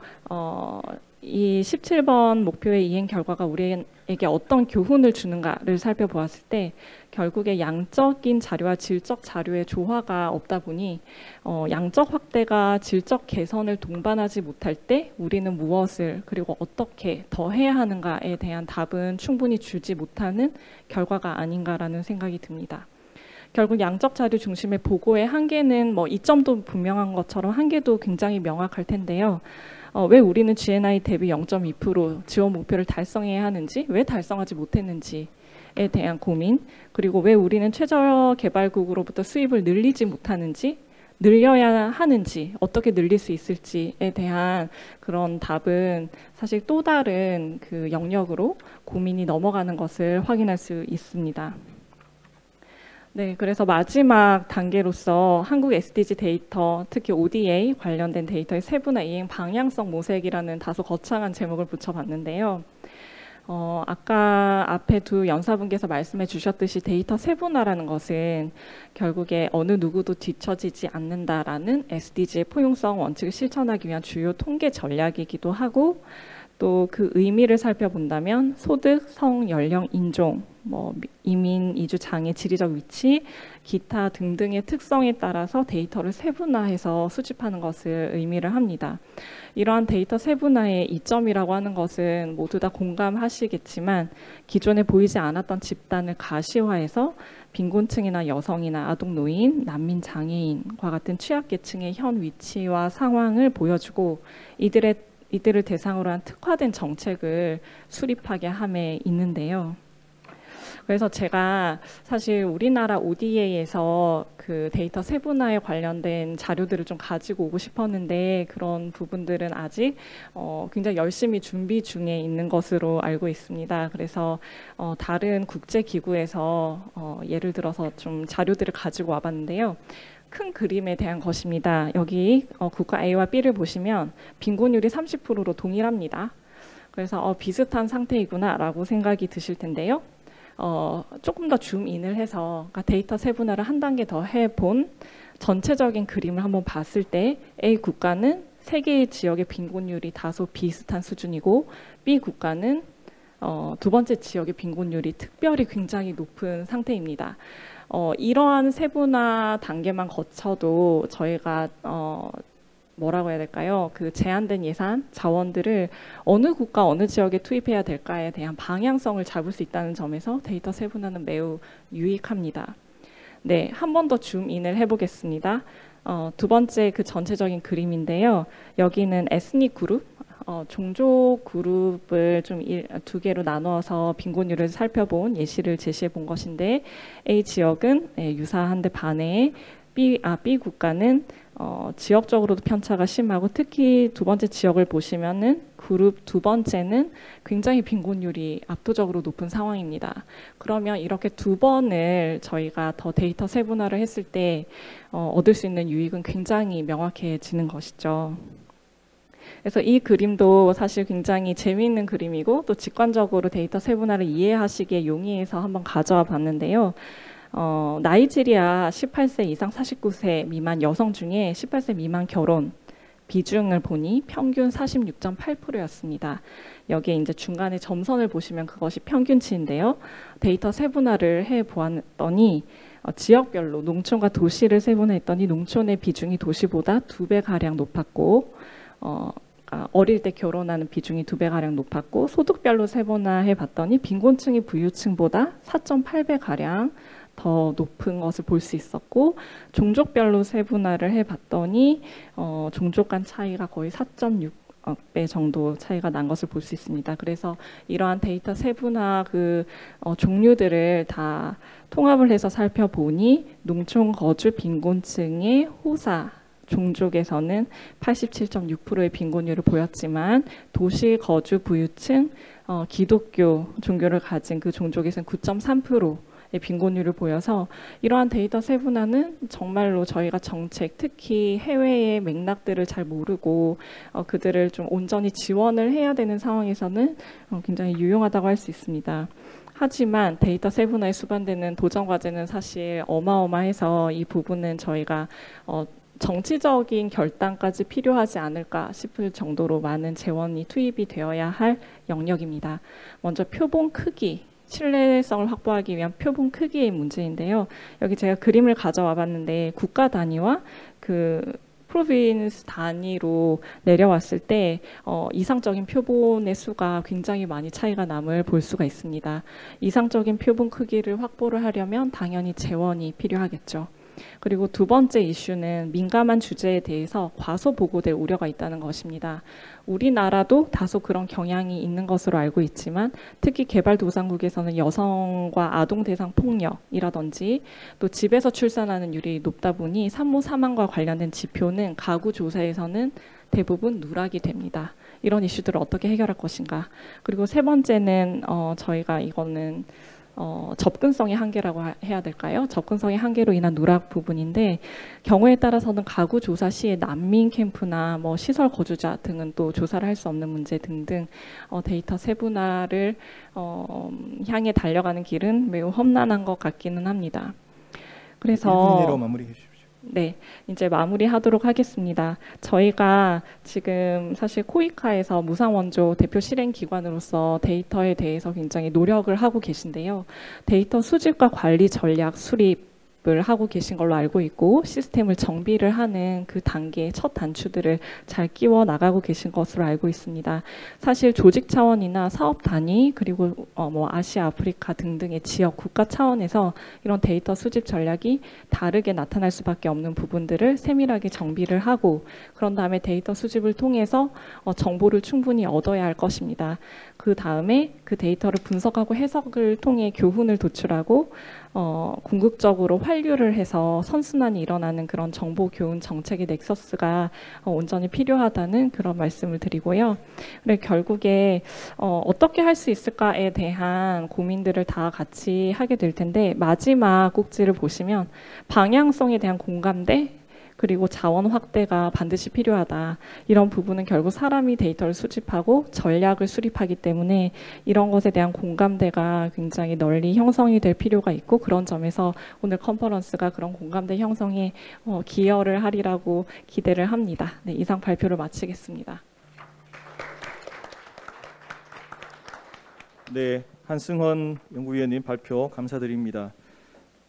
이 17번 목표의 이행 결과가 우리에게 어떤 교훈을 주는가를 살펴보았을 때, 결국에 양적인 자료와 질적 자료의 조화가 없다 보니 양적 확대가 질적 개선을 동반하지 못할 때 우리는 무엇을 그리고 어떻게 더 해야 하는가에 대한 답은 충분히 주지 못하는 결과가 아닌가라는 생각이 듭니다. 결국 양적 자료 중심의 보고의 한계는 이점도 분명한 것처럼 한계도 굉장히 명확할 텐데요. 왜 우리는 GNI 대비 0.2% 지원 목표를 달성해야 하는지, 왜 달성하지 못했는지에 대한 고민, 그리고 왜 우리는 최저 개발국으로부터 수입을 늘리지 못하는지, 늘려야 하는지, 어떻게 늘릴 수 있을지에 대한 그런 답은 사실 또 다른 그 영역으로 고민이 넘어가는 것을 확인할 수 있습니다. 네, 그래서 마지막 단계로서 한국 SDG 데이터, 특히 ODA 관련된 데이터의 세분화 이행 방향성 모색이라는 다소 거창한 제목을 붙여봤는데요. 아까 앞에 두 연사분께서 말씀해 주셨듯이 데이터 세분화라는 것은 결국에 어느 누구도 뒤처지지 않는다라는 SDG의 포용성 원칙을 실천하기 위한 주요 통계 전략이기도 하고, 또 그 의미를 살펴본다면 소득, 성, 연령, 인종, 이민, 이주, 장애, 지리적 위치, 기타 등등의 특성에 따라서 데이터를 세분화해서 수집하는 것을 의미를 합니다. 이러한 데이터 세분화의 이점이라고 하는 것은 모두 다 공감하시겠지만, 기존에 보이지 않았던 집단을 가시화해서 빈곤층이나 여성이나 아동, 노인, 난민, 장애인과 같은 취약계층의 현 위치와 상황을 보여주고 이들을 대상으로 한 특화된 정책을 수립하게 함에 있는데요. 그래서 제가 사실 우리나라 ODA에서 그 데이터 세분화에 관련된 자료들을 좀 가지고 오고 싶었는데, 그런 부분들은 아직 굉장히 열심히 준비 중에 있는 것으로 알고 있습니다. 그래서 다른 국제기구에서 예를 들어서 좀 자료들을 가지고 와봤는데요. 큰 그림에 대한 것입니다. 여기 국가 A와 B를 보시면 빈곤율이 30%로 동일합니다. 그래서 비슷한 상태이구나 라고 생각이 드실 텐데요. 조금 더 줌인을 해서, 그러니까 데이터 세분화를 한 단계 더 해본 전체적인 그림을 한번 봤을 때, A 국가는 세 개의 지역의 빈곤율이 다소 비슷한 수준이고, B 국가는 두 번째 지역의 빈곤율이 특별히 굉장히 높은 상태입니다. 이러한 세분화 단계만 거쳐도 저희가 뭐라고 해야 될까요? 그 제한된 예산, 자원들을 어느 국가, 어느 지역에 투입해야 될까에 대한 방향성을 잡을 수 있다는 점에서 데이터 세분화는 매우 유익합니다. 네, 한 번 더 줌인을 해보겠습니다. 두 번째 그 전체적인 그림인데요. 여기는 에스닉 그룹, 종족 그룹을 좀 두 개로 나누어서 빈곤율을 살펴본 예시를 제시해 본 것인데, A 지역은 유사한데 반해, B 국가는 지역적으로도 편차가 심하고, 특히 두 번째 지역을 보시면은 그룹 두 번째는 굉장히 빈곤율이 압도적으로 높은 상황입니다. 그러면 이렇게 두 번을 저희가 더 데이터 세분화를 했을 때 얻을 수 있는 유익은 굉장히 명확해지는 것이죠. 그래서 이 그림도 사실 굉장히 재미있는 그림이고 또 직관적으로 데이터 세분화를 이해하시기에 용이해서 한번 가져와 봤는데요. 나이지리아 18세 이상 49세 미만 여성 중에 18세 미만 결혼 비중을 보니 평균 46.8%였습니다. 여기에 이제 중간에 점선을 보시면 그것이 평균치인데요. 데이터 세분화를 해 보았더니 지역별로 농촌과 도시를 세분화했더니 농촌의 비중이 도시보다 2배 가량 높았고 어릴 때 결혼하는 비중이 2배 가량 높았고 소득별로 세분화해 봤더니 빈곤층이 부유층보다 4.8배 가량 더 높은 것을 볼 수 있었고 종족별로 세분화를 해봤더니 종족 간 차이가 거의 4.6배 정도 차이가 난 것을 볼 수 있습니다. 그래서 이러한 데이터 세분화 종류들을 다 통합을 해서 살펴보니 농촌 거주 빈곤층의 호사 종족에서는 87.6%의 빈곤율을 보였지만 도시 거주 부유층 기독교 종교를 가진 그 종족에서는 9.3%의 빈곤율을 보여서 이러한 데이터 세분화는 정말로 저희가 정책 특히 해외의 맥락들을 잘 모르고 그들을 좀 온전히 지원을 해야 되는 상황에서는 굉장히 유용하다고 할 수 있습니다. 하지만 데이터 세분화에 수반되는 도전 과제는 사실 어마어마해서 이 부분은 저희가 정치적인 결단까지 필요하지 않을까 싶을 정도로 많은 재원이 투입이 되어야 할 영역입니다. 먼저 표본 크기, 신뢰성을 확보하기 위한 표본 크기의 문제인데요. 여기 제가 그림을 가져와 봤는데 국가 단위와 그 프로빈스 단위로 내려왔을 때 이상적인 표본의 수가 굉장히 많이 차이가 남을 볼 수가 있습니다. 이상적인 표본 크기를 확보를 하려면 당연히 재원이 필요하겠죠. 그리고 두 번째 이슈는 민감한 주제에 대해서 과소 보고될 우려가 있다는 것입니다. 우리나라도 다소 그런 경향이 있는 것으로 알고 있지만 특히 개발도상국에서는 여성과 아동 대상 폭력이라든지 또 집에서 출산하는 율이 높다 보니 산모 사망과 관련된 지표는 가구 조사에서는 대부분 누락이 됩니다. 이런 이슈들을 어떻게 해결할 것인가. 그리고 세 번째는 저희가 이거는 접근성의 한계라고 해야 될까요? 접근성의 한계로 인한 누락 부분인데 경우에 따라서는 가구 조사 시에 난민 캠프나 뭐 시설 거주자 등은 또 조사를 할 수 없는 문제 등등 데이터 세분화를 향해 달려가는 길은 매우 험난한 것 같기는 합니다. 그래서 1분 이내로 마무리해 주십시오. 네, 이제 마무리하도록 하겠습니다. 저희가 지금 사실 코이카에서 무상원조 대표 실행기관으로서 데이터에 대해서 굉장히 노력을 하고 계신데요. 데이터 수집과 관리 전략 수립을 하고 계신 걸로 알고 있고 시스템을 정비를 하는 그 단계의 첫 단추들을 잘 끼워 나가고 계신 것으로 알고 있습니다. 사실 조직 차원이나 사업 단위 그리고 뭐 아시아, 아프리카 등등의 지역 국가 차원에서 이런 데이터 수집 전략이 다르게 나타날 수밖에 없는 부분들을 세밀하게 정비를 하고 그런 다음에 데이터 수집을 통해서 정보를 충분히 얻어야 할 것입니다. 그 다음에 그 데이터를 분석하고 해석을 통해 교훈을 도출하고 궁극적으로 환류를 해서 선순환이 일어나는 그런 정보 교훈 정책의 넥서스가 온전히 필요하다는 그런 말씀을 드리고요. 그리고 결국에 어떻게 할 수 있을까에 대한 고민들을 다 같이 하게 될 텐데 마지막 꼭지를 보시면 방향성에 대한 공감대 그리고 자원 확대가 반드시 필요하다. 이런 부분은 결국 사람이 데이터를 수집하고 전략을 수립하기 때문에 이런 것에 대한 공감대가 굉장히 널리 형성이 될 필요가 있고 그런 점에서 오늘 컨퍼런스가 그런 공감대 형성에 기여를 하리라고 기대를 합니다. 네, 이상 발표를 마치겠습니다. 네, 한승헌 연구위원님 발표 감사드립니다.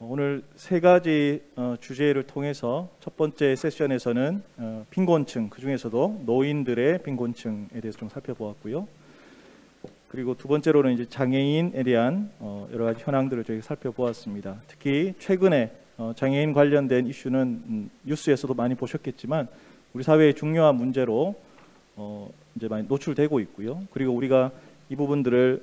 오늘 세 가지 주제를 통해서 첫 번째 세션에서는 빈곤층, 그중에서도 노인들의 빈곤층에 대해서 좀 살펴보았고요. 그리고 두 번째로는 이제 장애인에 대한 여러 가지 현황들을 저희가 살펴보았습니다. 특히 최근에 장애인 관련된 이슈는 뉴스에서도 많이 보셨겠지만 우리 사회의 중요한 문제로 이제 많이 노출되고 있고요. 그리고 우리가 이 부분들을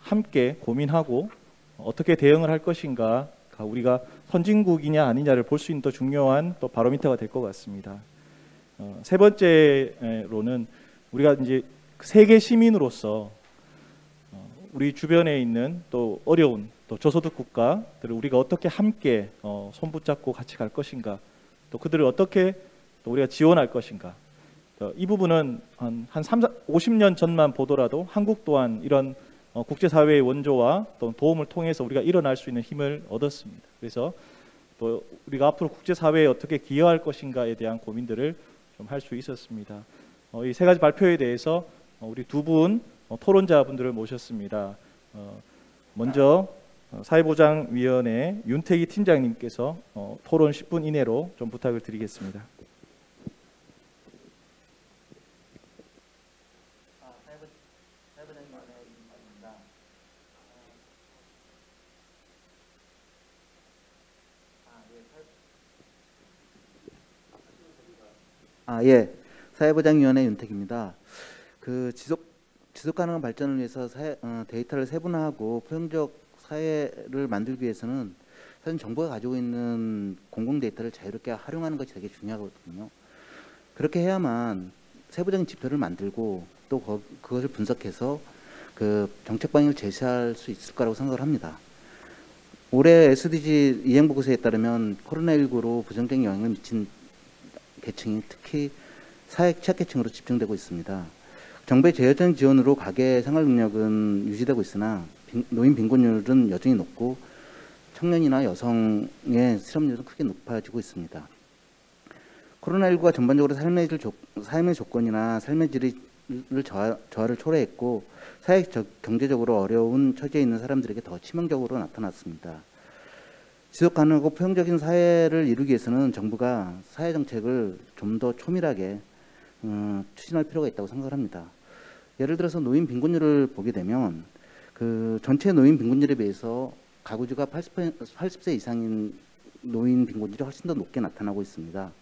함께 고민하고 어떻게 대응을 할 것인가, 우리가 선진국이냐 아니냐를 볼 수 있는 더 중요한 또 바로미터가 될 것 같습니다. 세 번째로는 우리가 이제 세계 시민으로서 우리 주변에 있는 또 어려운 또 저소득 국가들을 우리가 어떻게 함께 손붙잡고 같이 갈 것인가, 또 그들을 어떻게 또 우리가 지원할 것인가, 이 부분은 한 50년 전만 보더라도 한국 또한 이런 국제사회의 원조와 또 도움을 통해서 우리가 일어날 수 있는 힘을 얻었습니다. 그래서 또 우리가 앞으로 국제사회에 어떻게 기여할 것인가에 대한 고민들을 좀 할 수 있었습니다. 이 세 가지 발표에 대해서 우리 두 분 토론자분들을 모셨습니다. 먼저 사회보장위원회 윤태기 팀장님께서 토론 10분 이내로 좀 부탁을 드리겠습니다. 예. 사회보장위원회 윤택입니다. 그 지속 가능한 발전을 위해서 데이터를 세분화하고 포용적 사회를 만들기 위해서는 사실 정부가 가지고 있는 공공 데이터를 자유롭게 활용하는 것이 되게 중요하거든요. 그렇게 해야만 세부적인 지표를 만들고 또 그것을 분석해서 그 정책 방향을 제시할 수 있을 거라고 생각을 합니다. 올해 SDG 이행 보고서에 따르면 코로나19로 부정적인 영향을 미친 계층이 특히 사회 취약계층으로 집중되고 있습니다. 정부의 재정적 지원으로 가계 생활 능력은 유지되고 있으나 노인 빈곤율은 여전히 높고 청년이나 여성의 실업률은 크게 높아지고 있습니다. 코로나19가 전반적으로 삶의 조건이나 삶의 질을 저하를 초래했고 사회 경제적으로 어려운 처지에 있는 사람들에게 더 치명적으로 나타났습니다. 지속 가능하고 포용적인 사회를 이루기 위해서는 정부가 사회 정책을 좀 더 초밀하게 추진할 필요가 있다고 생각을 합니다. 예를 들어서 노인 빈곤율을 보게 되면 그 전체 노인 빈곤율에 비해서 가구주가 80세 이상인 노인 빈곤율이 훨씬 더 높게 나타나고 있습니다.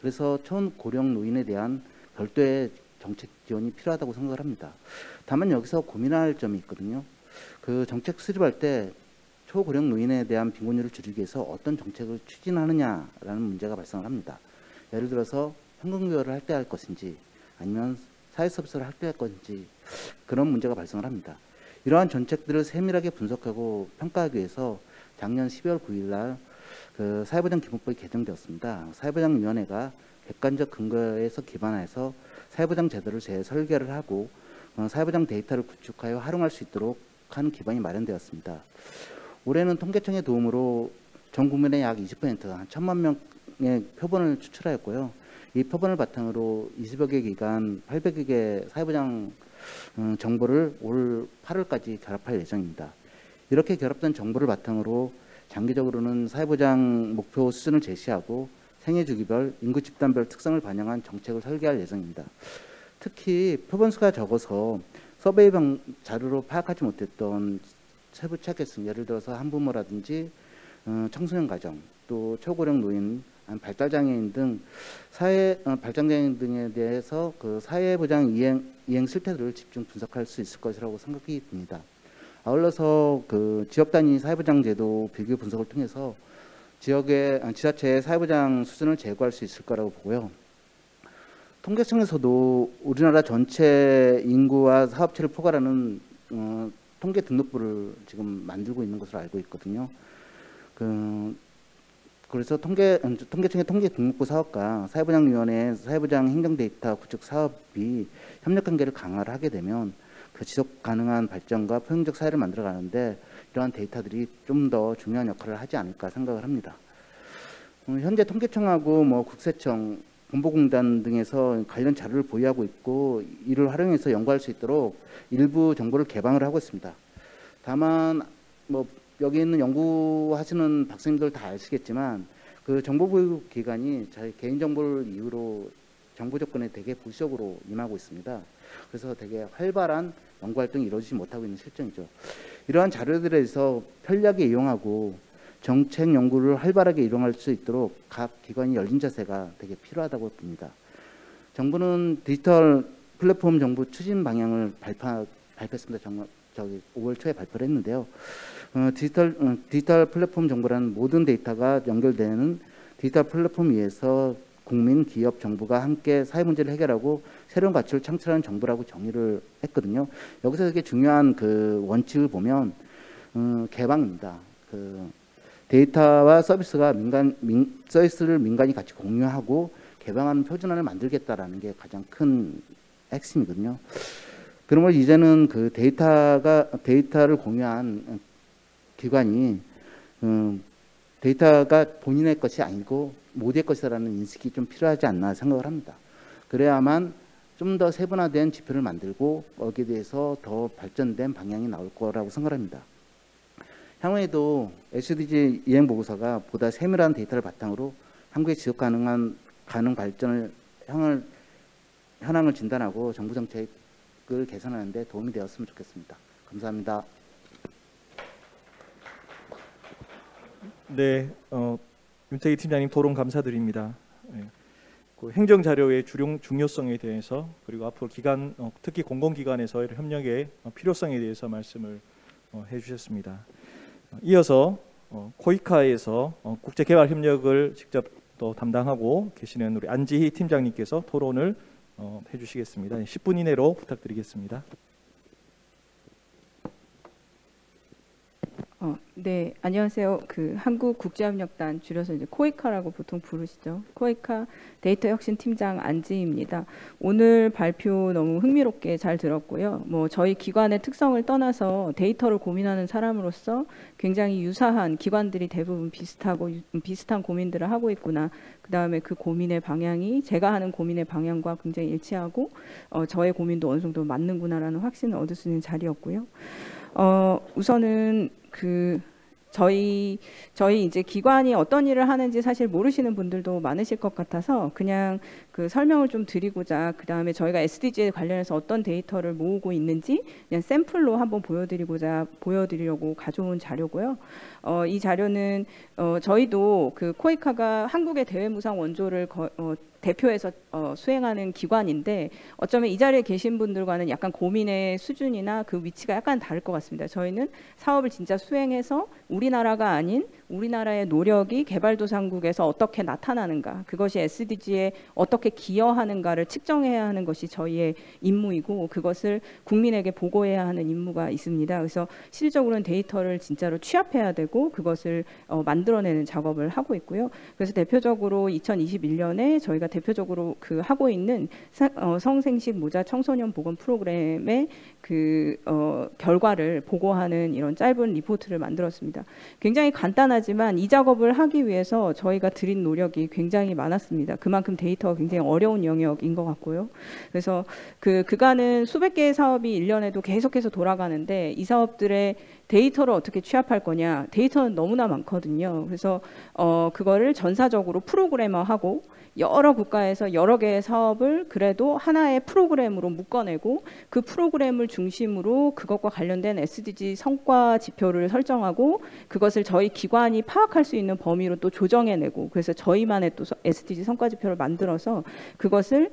그래서 초고령 노인에 대한 별도의 정책 지원이 필요하다고 생각을 합니다. 다만 여기서 고민할 점이 있거든요. 그 정책 수립할 때 초고령 노인에 대한 빈곤율을 줄이기 위해서 어떤 정책을 추진하느냐라는 문제가 발생을 합니다. 예를 들어서 현금부여를 할 때 할 것인지 아니면 사회 서비스를 할 때 할 것인지 그런 문제가 발생을 합니다. 이러한 정책들을 세밀하게 분석하고 평가하기 위해서 작년 12월 9일 날 그 사회보장 기본법이 개정되었습니다. 사회보장위원회가 객관적 근거에서 기반해서 사회보장 제도를 재설계를 하고 사회보장 데이터를 구축하여 활용할 수 있도록 하는 기반이 마련되었습니다. 올해는 통계청의 도움으로 전 국민의 약 20%, 한 1,000만 명의 표본을 추출하였고요. 이 표본을 바탕으로 20여 개 기관, 800여 개 사회보장 정보를 올 8월까지 결합할 예정입니다. 이렇게 결합된 정보를 바탕으로 장기적으로는 사회보장 목표 수준을 제시하고 생애 주기별, 인구 집단별 특성을 반영한 정책을 설계할 예정입니다. 특히 표본수가 적어서 서베이 자료로 파악하지 못했던 세부 취약계층, 예를 들어서 한부모라든지 청소년 가정, 또 초고령 노인, 발달장애인 등 발달장애인 등에 대해서 그 사회보장 이행 실태들을 집중 분석할 수 있을 것이라고 생각이 듭니다. 아울러서 그 지역 단위 사회보장 제도 비교 분석을 통해서 지자체의 사회보장 수준을 제고할 수 있을 거라고 보고요. 통계청에서도 우리나라 전체 인구와 사업체를 포괄하는 통계 등록부를 지금 만들고 있는 것으로 알고 있거든요. 그래서 통계청의 통계 등록부 사업과 사회보장위원회 사회보장 행정 데이터 구축 사업이 협력 관계를 강화를 하게 되면 그 지속 가능한 발전과 포용적 사회를 만들어 가는데 이러한 데이터들이 좀 더 중요한 역할을 하지 않을까 생각을 합니다. 현재 통계청하고 국세청, 본보공단 등에서 관련 자료를 보유하고 있고 이를 활용해서 연구할 수 있도록 일부 정보를 개방을 하고 있습니다. 다만 여기 있는 연구하시는 박사님들 다 아시겠지만 그 정보보유 기관이 자기 개인정보를 이유로 정보 접근에 되게 보수적으로 임하고 있습니다. 그래서 되게 활발한 연구활동이 이루어지지 못하고 있는 실정이죠. 이러한 자료들에 대해서 편리하게 이용하고 정책 연구를 활발하게 이용할 수 있도록 각 기관이 열린 자세가 되게 필요하다고 봅니다. 정부는 디지털 플랫폼 정부 추진 방향을 발표했습니다. 5월 초에 발표를 했는데요. 디지털 플랫폼 정보라는 모든 데이터가 연결되는 디지털 플랫폼 위에서 국민, 기업, 정부가 함께 사회 문제를 해결하고 새로운 가치를 창출하는 정부라고 정의를 했거든요. 여기서 되게 중요한 그 원칙을 보면 개방입니다. 그 데이터와 서비스가 서비스를 민간이 같이 공유하고 개방하는 표준화를 만들겠다라는 게 가장 큰 핵심이거든요. 그러면 이제는 그 데이터를 공유한 기관이 데이터가 본인의 것이 아니고 모두의 것이라는 인식이 좀 필요하지 않나 생각을 합니다. 그래야만 좀 더 세분화된 지표를 만들고 거기에 대해서 더 발전된 방향이 나올 거라고 생각합니다. 향후에도 SDG 이행 보고서가 보다 세밀한 데이터를 바탕으로 한국의 지속 가능 발전을 현황을 진단하고 정부 정책을 개선하는 데 도움이 되었으면 좋겠습니다. 감사합니다. 네, 윤태기 팀장님 토론 감사드립니다. 네, 그 행정 자료의 중요성에 대해서 그리고 앞으로 기관 특히 공공기관에서의 협력의 필요성에 대해서 말씀을 해주셨습니다. 이어서 코이카에서 국제개발 협력을 직접 또 담당하고 계시는 우리 안지희 팀장님께서 토론을 해주시겠습니다. 10분 이내로 부탁드리겠습니다. 네, 안녕하세요. 그 한국국제협력단 줄여서 이제 코이카라고 보통 부르시죠. 코이카 데이터 혁신 팀장 안지희입니다. 오늘 발표 너무 흥미롭게 잘 들었고요. 뭐 저희 기관의 특성을 떠나서 데이터를 고민하는 사람으로서 굉장히 유사한 기관들이 대부분 비슷한 고민들을 하고 있구나. 그다음에 그 고민의 방향이 제가 하는 고민의 방향과 굉장히 일치하고 저의 고민도 어느 정도 맞는구나라는 확신을 얻을 수 있는 자리였고요. 우선은 저희 이제 기관이 어떤 일을 하는지 사실 모르시는 분들도 많으실 것 같아서 그냥 그 설명을 좀 드리고자 그다음에 저희가 SDG에 관련해서 어떤 데이터를 모으고 있는지 그냥 샘플로 한번 보여드리려고 가져온 자료고요. 이 자료는 저희도 그 코이카가 한국의 대외무상 원조를 대표해서 수행하는 기관인데 어쩌면 이 자리에 계신 분들과는 약간 고민의 수준이나 그 위치가 약간 다를 것 같습니다. 저희는 사업을 진짜 수행해서 우리나라가 아닌 우리나라의 노력이 개발도상국에서 어떻게 나타나는가, 그것이 SDG에 어떻게 기여하는가를 측정해야 하는 것이 저희의 임무이고 그것을 국민에게 보고해야 하는 임무가 있습니다. 그래서 실질적으로는 데이터를 진짜로 취합해야 되고 그것을 만들어내는 작업을 하고 있고요. 그래서 대표적으로 2021년에 저희가 대표적으로 하고 있는 성생식 모자 청소년 보건 프로그램의 결과를 보고하는 이런 짧은 리포트를 만들었습니다. 굉장히 간단하지만 이 작업을 하기 위해서 저희가 들인 노력이 굉장히 많았습니다. 그만큼 데이터가 굉장히 어려운 영역인 것 같고요. 그래서 그간은 수백 개의 사업이 1년에도 계속해서 돌아가는데 이 사업들의 데이터를 어떻게 취합할 거냐, 데이터는 너무나 많거든요. 그래서 그거를 전사적으로 프로그래머하고 여러 국가에서 여러 개의 사업을 그래도 하나의 프로그램으로 묶어내고 그 프로그램을 중심으로 그것과 관련된 SDG 성과 지표를 설정하고 그것을 저희 기관이 파악할 수 있는 범위로 또 조정해내고 그래서 저희만의 또 SDG 성과 지표를 만들어서 그것을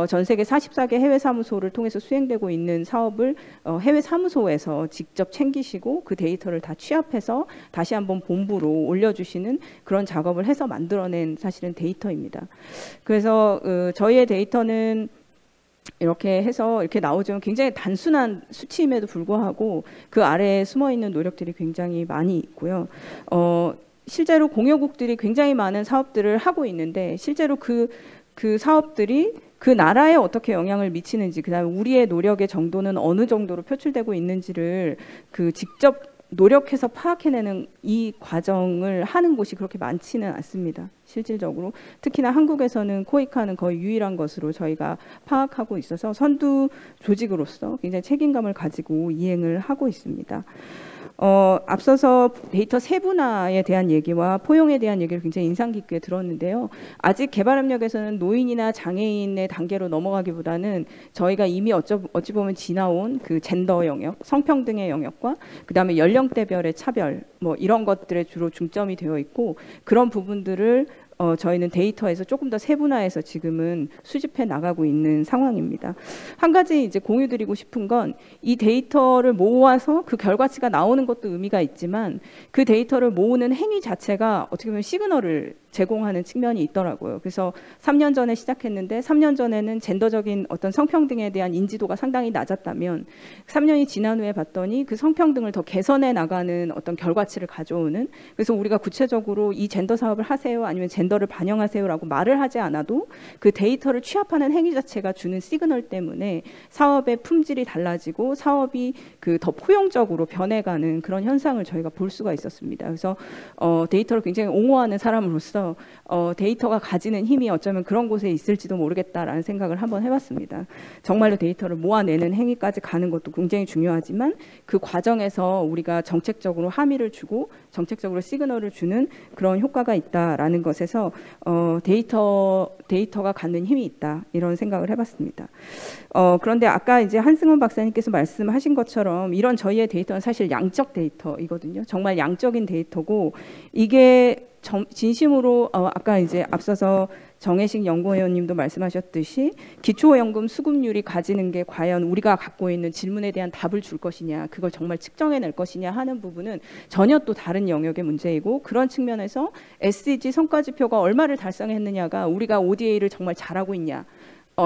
전 세계 44개 해외 사무소를 통해서 수행되고 있는 사업을 해외 사무소에서 직접 챙기시고 그 데이터를 다 취합해서 다시 한번 본부로 올려주시는 그런 작업을 해서 만들어낸 사실은 데이터입니다. 그래서 저희의 데이터는 이렇게 해서 이렇게 나오지만 굉장히 단순한 수치임에도 불구하고 그 아래에 숨어있는 노력들이 굉장히 많이 있고요. 실제로 공여국들이 굉장히 많은 사업들을 하고 있는데 실제로 그 사업들이 그 나라에 어떻게 영향을 미치는지 그다음에 우리의 노력의 정도는 어느 정도로 표출되고 있는지를 직접 노력해서 파악해내는 이 과정을 하는 곳이 그렇게 많지는 않습니다. 실질적으로 특히나 한국에서는 코이카는 거의 유일한 것으로 저희가 파악하고 있어서 선두 조직으로서 굉장히 책임감을 가지고 이행을 하고 있습니다. 앞서서 데이터 세분화에 대한 얘기와 포용에 대한 얘기를 굉장히 인상 깊게 들었는데요. 아직 개발협력에서는 노인이나 장애인의 단계로 넘어가기보다는 저희가 이미 어찌 보면 지나온 그 젠더 영역, 성평등의 영역과 그다음에 연령대별의 차별 뭐 이런 것들에 주로 중점이 되어 있고 그런 부분들을 저희는 데이터에서 조금 더 세분화해서 지금은 수집해 나가고 있는 상황입니다. 한 가지 이제 공유드리고 싶은 건 이 데이터를 모아서 그 결과치가 나오는 것도 의미가 있지만 그 데이터를 모으는 행위 자체가 어떻게 보면 시그널을 제공하는 측면이 있더라고요. 그래서 3년 전에 시작했는데 3년 전에는 젠더적인 어떤 성평등에 대한 인지도가 상당히 낮았다면 3년이 지난 후에 봤더니 그 성평등을 더 개선해 나가는 어떤 결과치를 가져오는, 그래서 우리가 구체적으로 이 젠더 사업을 하세요 아니면 젠더를 반영하세요라고 말을 하지 않아도 그 데이터를 취합하는 행위 자체가 주는 시그널 때문에 사업의 품질이 달라지고 사업이 그 더 포용적으로 변해가는 그런 현상을 저희가 볼 수가 있었습니다. 그래서 데이터를 굉장히 옹호하는 사람으로서 데이터가 가지는 힘이 어쩌면 그런 곳에 있을지도 모르겠다라는 생각을 한번 해봤습니다. 정말로 데이터를 모아내는 행위까지 가는 것도 굉장히 중요하지만 그 과정에서 우리가 정책적으로 함의를 주고 정책적으로 시그널을 주는 그런 효과가 있다라는 것에서 데이터가 갖는 힘이 있다, 이런 생각을 해봤습니다. 그런데 아까 이제 한승훈 박사님께서 말씀하신 것처럼 이런 저희의 데이터는 사실 양적 데이터이거든요. 정말 양적인 데이터고, 이게 진심으로 아까 이제 앞서서 정혜식 연구위원님도 말씀하셨듯이 기초연금 수급률이 가지는 게 과연 우리가 갖고 있는 질문에 대한 답을 줄 것이냐, 그걸 정말 측정해낼 것이냐 하는 부분은 전혀 또 다른 영역의 문제이고, 그런 측면에서 SDG 성과지표가 얼마를 달성했느냐가 우리가 ODA를 정말 잘하고 있냐,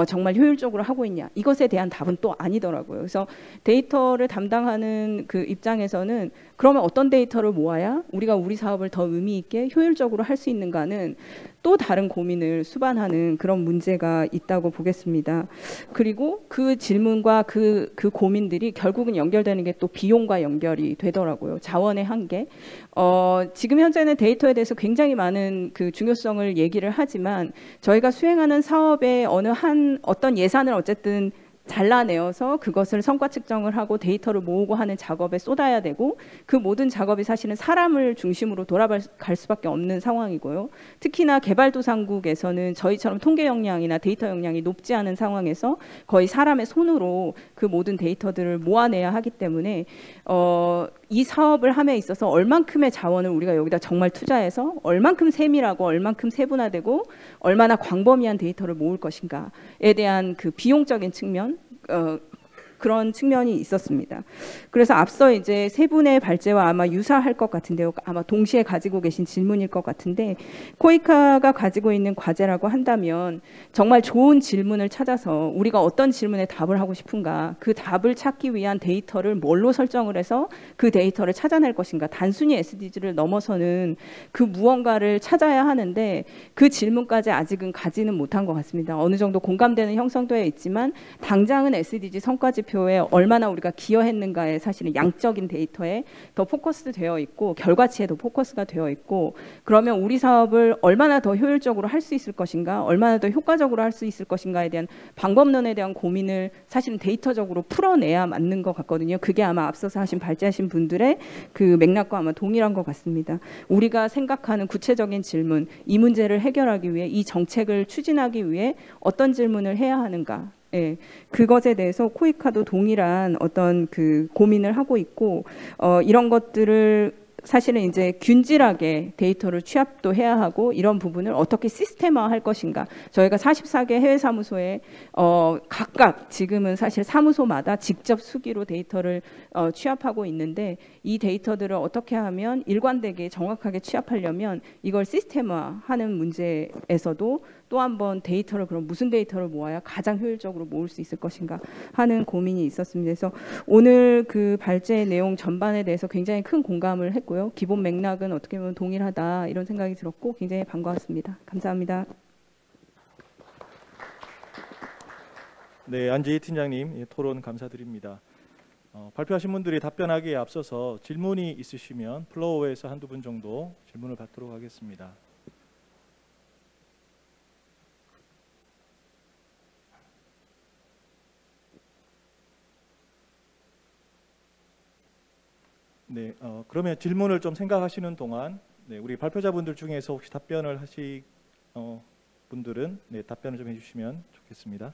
정말 효율적으로 하고 있냐, 이것에 대한 답은 또 아니더라고요. 그래서 데이터를 담당하는 그 입장에서는 그러면 어떤 데이터를 모아야 우리가 우리 사업을 더 의미 있게 효율적으로 할 수 있는가는 또 다른 고민을 수반하는 그런 문제가 있다고 보겠습니다. 그리고 그 질문과 그 고민들이 결국은 연결되는 게 또 비용과 연결이 되더라고요. 자원의 한계. 지금 현재는 데이터에 대해서 굉장히 많은 그 중요성을 얘기를 하지만 저희가 수행하는 사업의 어떤 예산을 어쨌든 잘라내어서 그것을 성과 측정을 하고 데이터를 모으고 하는 작업에 쏟아야 되고, 그 모든 작업이 사실은 사람을 중심으로 돌아갈 수밖에 없는 상황이고요. 특히나 개발도상국에서는 저희처럼 통계 역량이나 데이터 역량이 높지 않은 상황에서 거의 사람의 손으로 그 모든 데이터들을 모아내야 하기 때문에 이 사업을 함에 있어서 얼만큼의 자원을 우리가 여기다 정말 투자해서 얼만큼 세밀하고 얼만큼 세분화되고 얼마나 광범위한 데이터를 모을 것인가에 대한 그 비용적인 측면, 그런 측면이 있었습니다. 그래서 앞서 이제 세 분의 발제와 아마 유사할 것 같은데요. 아마 동시에 가지고 계신 질문일 것 같은데, 코이카가 가지고 있는 과제라고 한다면 정말 좋은 질문을 찾아서 우리가 어떤 질문에 답을 하고 싶은가, 그 답을 찾기 위한 데이터를 뭘로 설정을 해서 그 데이터를 찾아낼 것인가, 단순히 SDG를 넘어서는 그 무언가를 찾아야 하는데 그 질문까지 아직은 가지는 못한 것 같습니다. 어느 정도 공감대는 형성되어 있지만 당장은 SDG 성과지표 에 얼마나 우리가 기여했는가에 사실은 양적인 데이터에 더 포커스 되어 있고 결과치에 더 포커스가 되어 있고, 그러면 우리 사업을 얼마나 더 효율적으로 할 수 있을 것인가, 얼마나 더 효과적으로 할 수 있을 것인가에 대한 방법론에 대한 고민을 사실은 데이터적으로 풀어내야 맞는 것 같거든요. 그게 아마 앞서서 발제하신 분들의 그 맥락과 아마 동일한 것 같습니다. 우리가 생각하는 구체적인 질문, 이 문제를 해결하기 위해, 이 정책을 추진하기 위해 어떤 질문을 해야 하는가, 예, 그것에 대해서 코이카도 동일한 어떤 그 고민을 하고 있고, 이런 것들을 사실은 이제 균질하게 데이터를 취합도 해야 하고, 이런 부분을 어떻게 시스템화할 것인가. 저희가 44개 해외 사무소에 각각 지금은 사실 사무소마다 직접 수기로 데이터를 취합하고 있는데, 이 데이터들을 어떻게 하면 일관되게 정확하게 취합하려면 이걸 시스템화하는 문제에서도 또 한 번 데이터를, 그럼 무슨 데이터를 모아야 가장 효율적으로 모을 수 있을 것인가 하는 고민이 있었습니다. 그래서 오늘 그 발제 내용 전반에 대해서 굉장히 큰 공감을 했고요. 기본 맥락은 어떻게 보면 동일하다, 이런 생각이 들었고 굉장히 반가웠습니다. 감사합니다. 네, 안재희 팀장님 토론 감사드립니다. 발표하신 분들이 답변하기에 앞서서 질문이 있으시면 플로어에서 한두 분 정도 질문을 받도록 하겠습니다. 네, 그러면 질문을 좀 생각하시는 동안 우리 발표자분들 중에서 혹시 답변을 하실 분들은 답변을 좀 해주시면 좋겠습니다.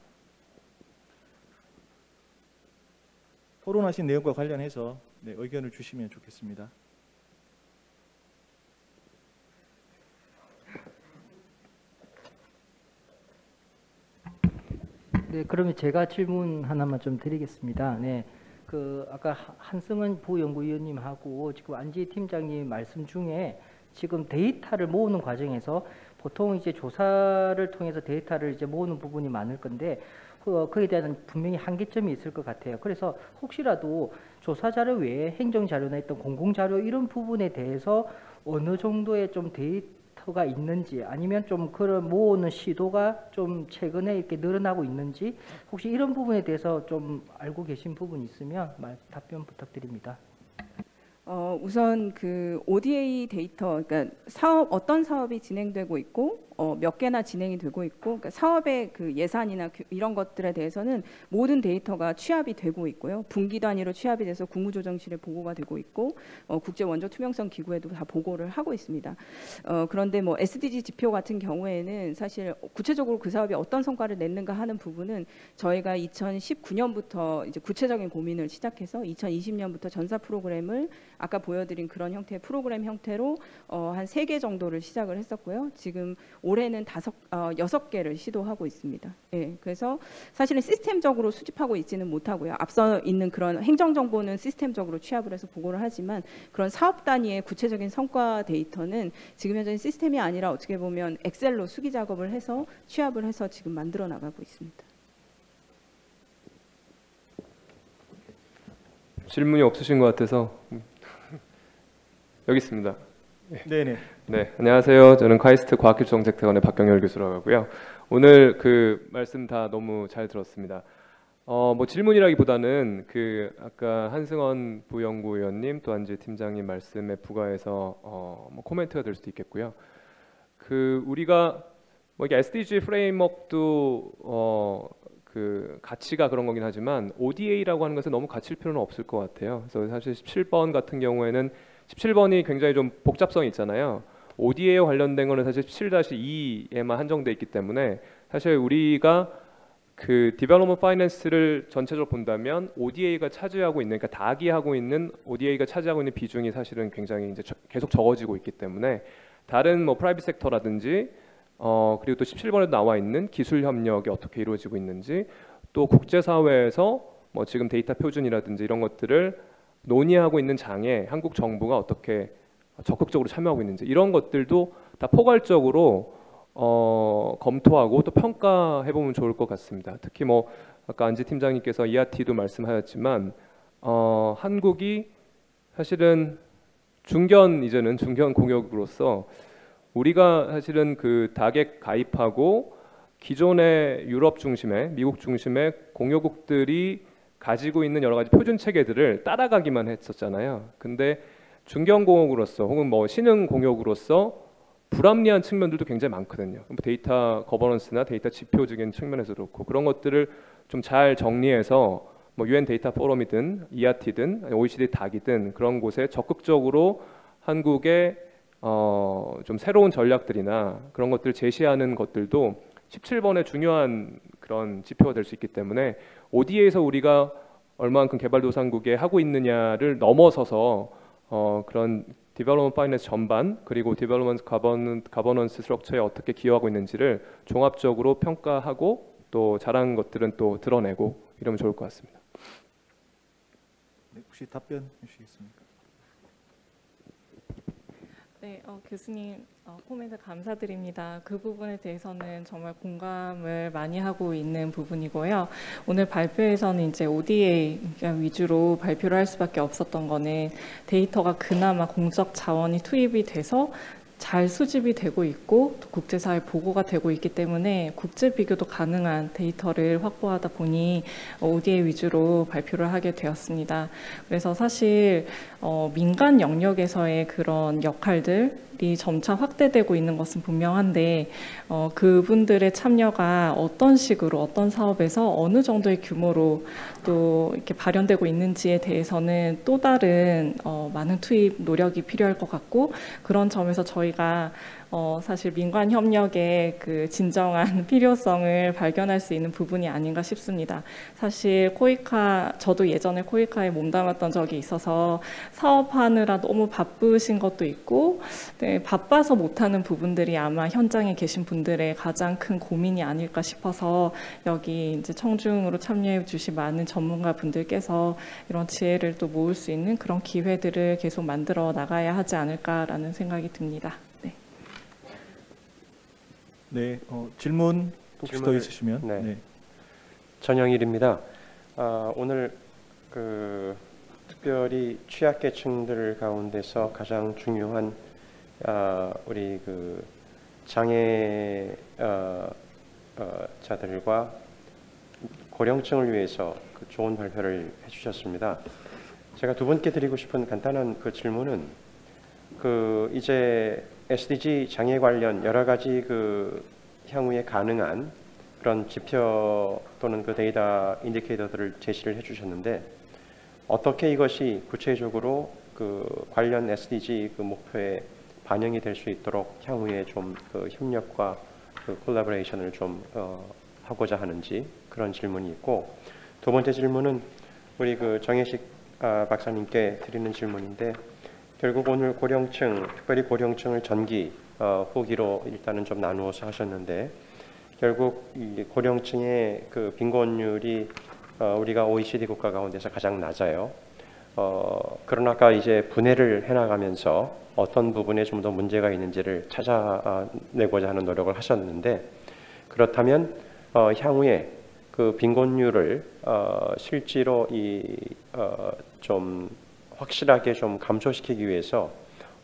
토론하신 내용과 관련해서 의견을 주시면 좋겠습니다. 네, 그러면 제가 질문 하나만 좀 드리겠습니다. 네, 아까 한승은 부연구위원님하고 지금 안지희 팀장님 말씀 중에 지금 데이터를 모으는 과정에서 보통 이제 조사를 통해서 데이터를 이제 모으는 부분이 많을 건데 그에 대한 분명히 한계점이 있을 것 같아요. 그래서 혹시라도 조사 자료 외에 행정 자료나 있던 공공 자료 이런 부분에 대해서 어느 정도의 좀 데이터가 있는지 아니면 좀 그런 모으는 시도가 좀 최근에 이렇게 늘어나고 있는지 혹시 이런 부분에 대해서 좀 알고 계신 부분이 있으면 답변 부탁드립니다. 우선 그 ODA 데이터, 그러니까 어떤 사업이 진행되고 있고 몇 개나 진행이 되고 있고, 그러니까 사업의 그 예산이나 이런 것들에 대해서는 모든 데이터가 취합이 되고 있고요. 분기 단위로 취합이 돼서 국무조정실에 보고가 되고 있고, 국제 원조 투명성 기구에도 다 보고를 하고 있습니다. 그런데 뭐 SDG 지표 같은 경우에는 사실 구체적으로 그 사업이 어떤 성과를 냈는가 하는 부분은 저희가 2019년부터 이제 구체적인 고민을 시작해서 2020년부터 전사 프로그램을 아까 보여드린 그런 형태의 프로그램 형태로 한 3개 정도를 시작을 했었고요. 지금 올해는 6개를 시도하고 있습니다. 예, 그래서 사실은 시스템적으로 수집하고 있지는 못하고요. 앞서 있는 그런 행정 정보는 시스템적으로 취합을 해서 보고를 하지만 그런 사업 단위의 구체적인 성과 데이터는 지금 현재 시스템이 아니라 어떻게 보면 엑셀로 수기 작업을 해서 취합을 해서 지금 만들어 나가고 있습니다. 질문이 없으신 것 같아서 여기 있습니다. 네네. 네, 안녕하세요. 저는 카이스트 과학기술정책대학원의 박경열 교수라고 하고요. 오늘 그 말씀 다 너무 잘 들었습니다. 뭐 질문이라기보다는 그 아까 한승원 부연구위원님 또 안지 팀장님 말씀에 부과해서 뭐 코멘트가 될 수도 있겠고요. 그 우리가 뭐 이게 SDG 프레임워크도 그 가치가 그런 거긴 하지만 ODA라고 하는 것은 너무 갖출 필요는 없을 것 같아요. 그래서 사실 17번 같은 경우에는 17번이 굉장히 좀 복잡성이 있잖아요. ODA에 관련된 거는 사실 17-2에만 한정돼 있기 때문에 사실 우리가 그 디벨롭먼트 파이낸스를 전체적으로 본다면 ODA가 차지하고 있는, 그러니까 다기하고 있는 ODA가 차지하고 있는 비중이 사실은 굉장히 이제 계속 적어지고 있기 때문에 다른 뭐 프라이빗 섹터라든지 그리고 또 17번에도 나와 있는 기술 협력이 어떻게 이루어지고 있는지, 또 국제사회에서 뭐 지금 데이터 표준이라든지 이런 것들을 논의하고 있는 장에 한국 정부가 어떻게 적극적으로 참여하고 있는지, 이런 것들도 다 포괄적으로 검토하고 또 평가해 보면 좋을 것 같습니다. 특히 뭐 아까 안지 팀장님께서 ERT도 말씀하셨지만 한국이 사실은 이제는 중견 공역으로서 우리가 사실은 그 닥에 가입하고 기존의 유럽 중심의, 미국 중심의 공여국들이 가지고 있는 여러 가지 표준 체계들을 따라가기만 했었잖아요. 근데 중견공역으로서 혹은 뭐 신흥공역으로서 불합리한 측면들도 굉장히 많거든요. 데이터 거버넌스나 데이터 지표적인 측면에서도 그렇고, 그런 것들을 좀 잘 정리해서 뭐 UN 데이터 포럼이든 ERT든 OECD 닥이든 그런 곳에 적극적으로 한국의 좀 새로운 전략들이나 그런 것들을 제시하는 것들도 17번의 중요한 그런 지표가 될 수 있기 때문에 ODA에서 우리가 얼마만큼 개발도상국에 하고 있느냐를 넘어서서 그런 디벨롭먼트 파이낸스 전반, 그리고 디벨롭먼트 가버넌스 스트럭처에 어떻게 기여하고 있는지를 종합적으로 평가하고 또 잘하는 것들은 또 드러내고 이러면 좋을 것 같습니다. 네, 혹시 답변 주시겠습니까? 네, 교수님 코멘트 감사드립니다. 그 부분에 대해서는 정말 공감을 많이 하고 있는 부분이고요. 오늘 발표에서는 이제 ODA 위주로 발표를 할 수밖에 없었던 거는 데이터가 그나마 공적 자원이 투입이 돼서 잘 수집이 되고 있고 또 국제사회 보고가 되고 있기 때문에 국제 비교도 가능한 데이터를 확보하다 보니 ODA 위주로 발표를 하게 되었습니다. 그래서 사실 민간 영역에서의 그런 역할들이 점차 확대되고 있는 것은 분명한데 그분들의 참여가 어떤 식으로 어떤 사업에서 어느 정도의 규모로 또 이렇게 발현되고 있는지에 대해서는 또 다른 많은 투입 노력이 필요할 것 같고, 그런 점에서 저희가 사실 민관 협력의 그 진정한 필요성을 발견할 수 있는 부분이 아닌가 싶습니다. 사실 코이카, 저도 예전에 코이카에 몸담았던 적이 있어서 사업하느라 너무 바쁘신 것도 있고, 네, 바빠서 못하는 부분들이 아마 현장에 계신 분들의 가장 큰 고민이 아닐까 싶어서 여기 이제 청중으로 참여해 주신 많은 전문가 분들께서 이런 지혜를 또 모을 수 있는 그런 기회들을 계속 만들어 나가야 하지 않을까라는 생각이 듭니다. 네. 네, 질문 혹시 더 질문을- 있으시면. 네. 네. 전영일입니다. 오늘 특별히 취약계층들 가운데서 가장 중요한 우리 장애 자들과 고령층을 위해서 좋은 발표를 해주셨습니다. 제가 두 분께 드리고 싶은 간단한 질문은 이제 SDG 장애 관련 여러 가지 향후에 가능한 그런 지표 또는 데이터 인디케이터들을 제시를 해주셨는데 어떻게 이것이 구체적으로 관련 SDG 목표에 반영이 될 수 있도록 향후에 좀 협력과 콜라보레이션을 좀 하고자 하는지 그런 질문이 있고, 두 번째 질문은 우리 정혜식 박사님께 드리는 질문인데, 결국 오늘 고령층, 특별히 고령층을 전기, 후기로 일단은 좀 나누어서 하셨는데, 결국 이 고령층의 빈곤율이 우리가 OECD 국가 가운데서 가장 낮아요. 그러나 아까 이제 분해를 해나가면서 어떤 부분에 좀 더 문제가 있는지를 찾아내고자 하는 노력을 하셨는데, 그렇다면 향후에 빈곤율을 실제로 좀 확실하게 좀 감소시키기 위해서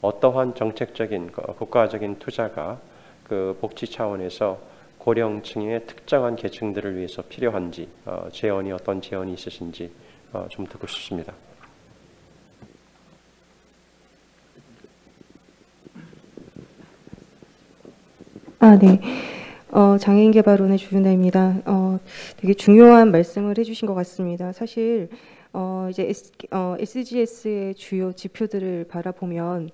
어떠한 정책적인 국가적인 투자가 복지 차원에서 고령층의 특정한 계층들을 위해서 필요한지, 어떤 제언이 있으신지 좀 듣고 싶습니다. 네. 장애인개발원의 주윤아입니다. 되게 중요한 말씀을 해주신 것 같습니다. 사실 이제 SDGs의 주요 지표들을 바라보면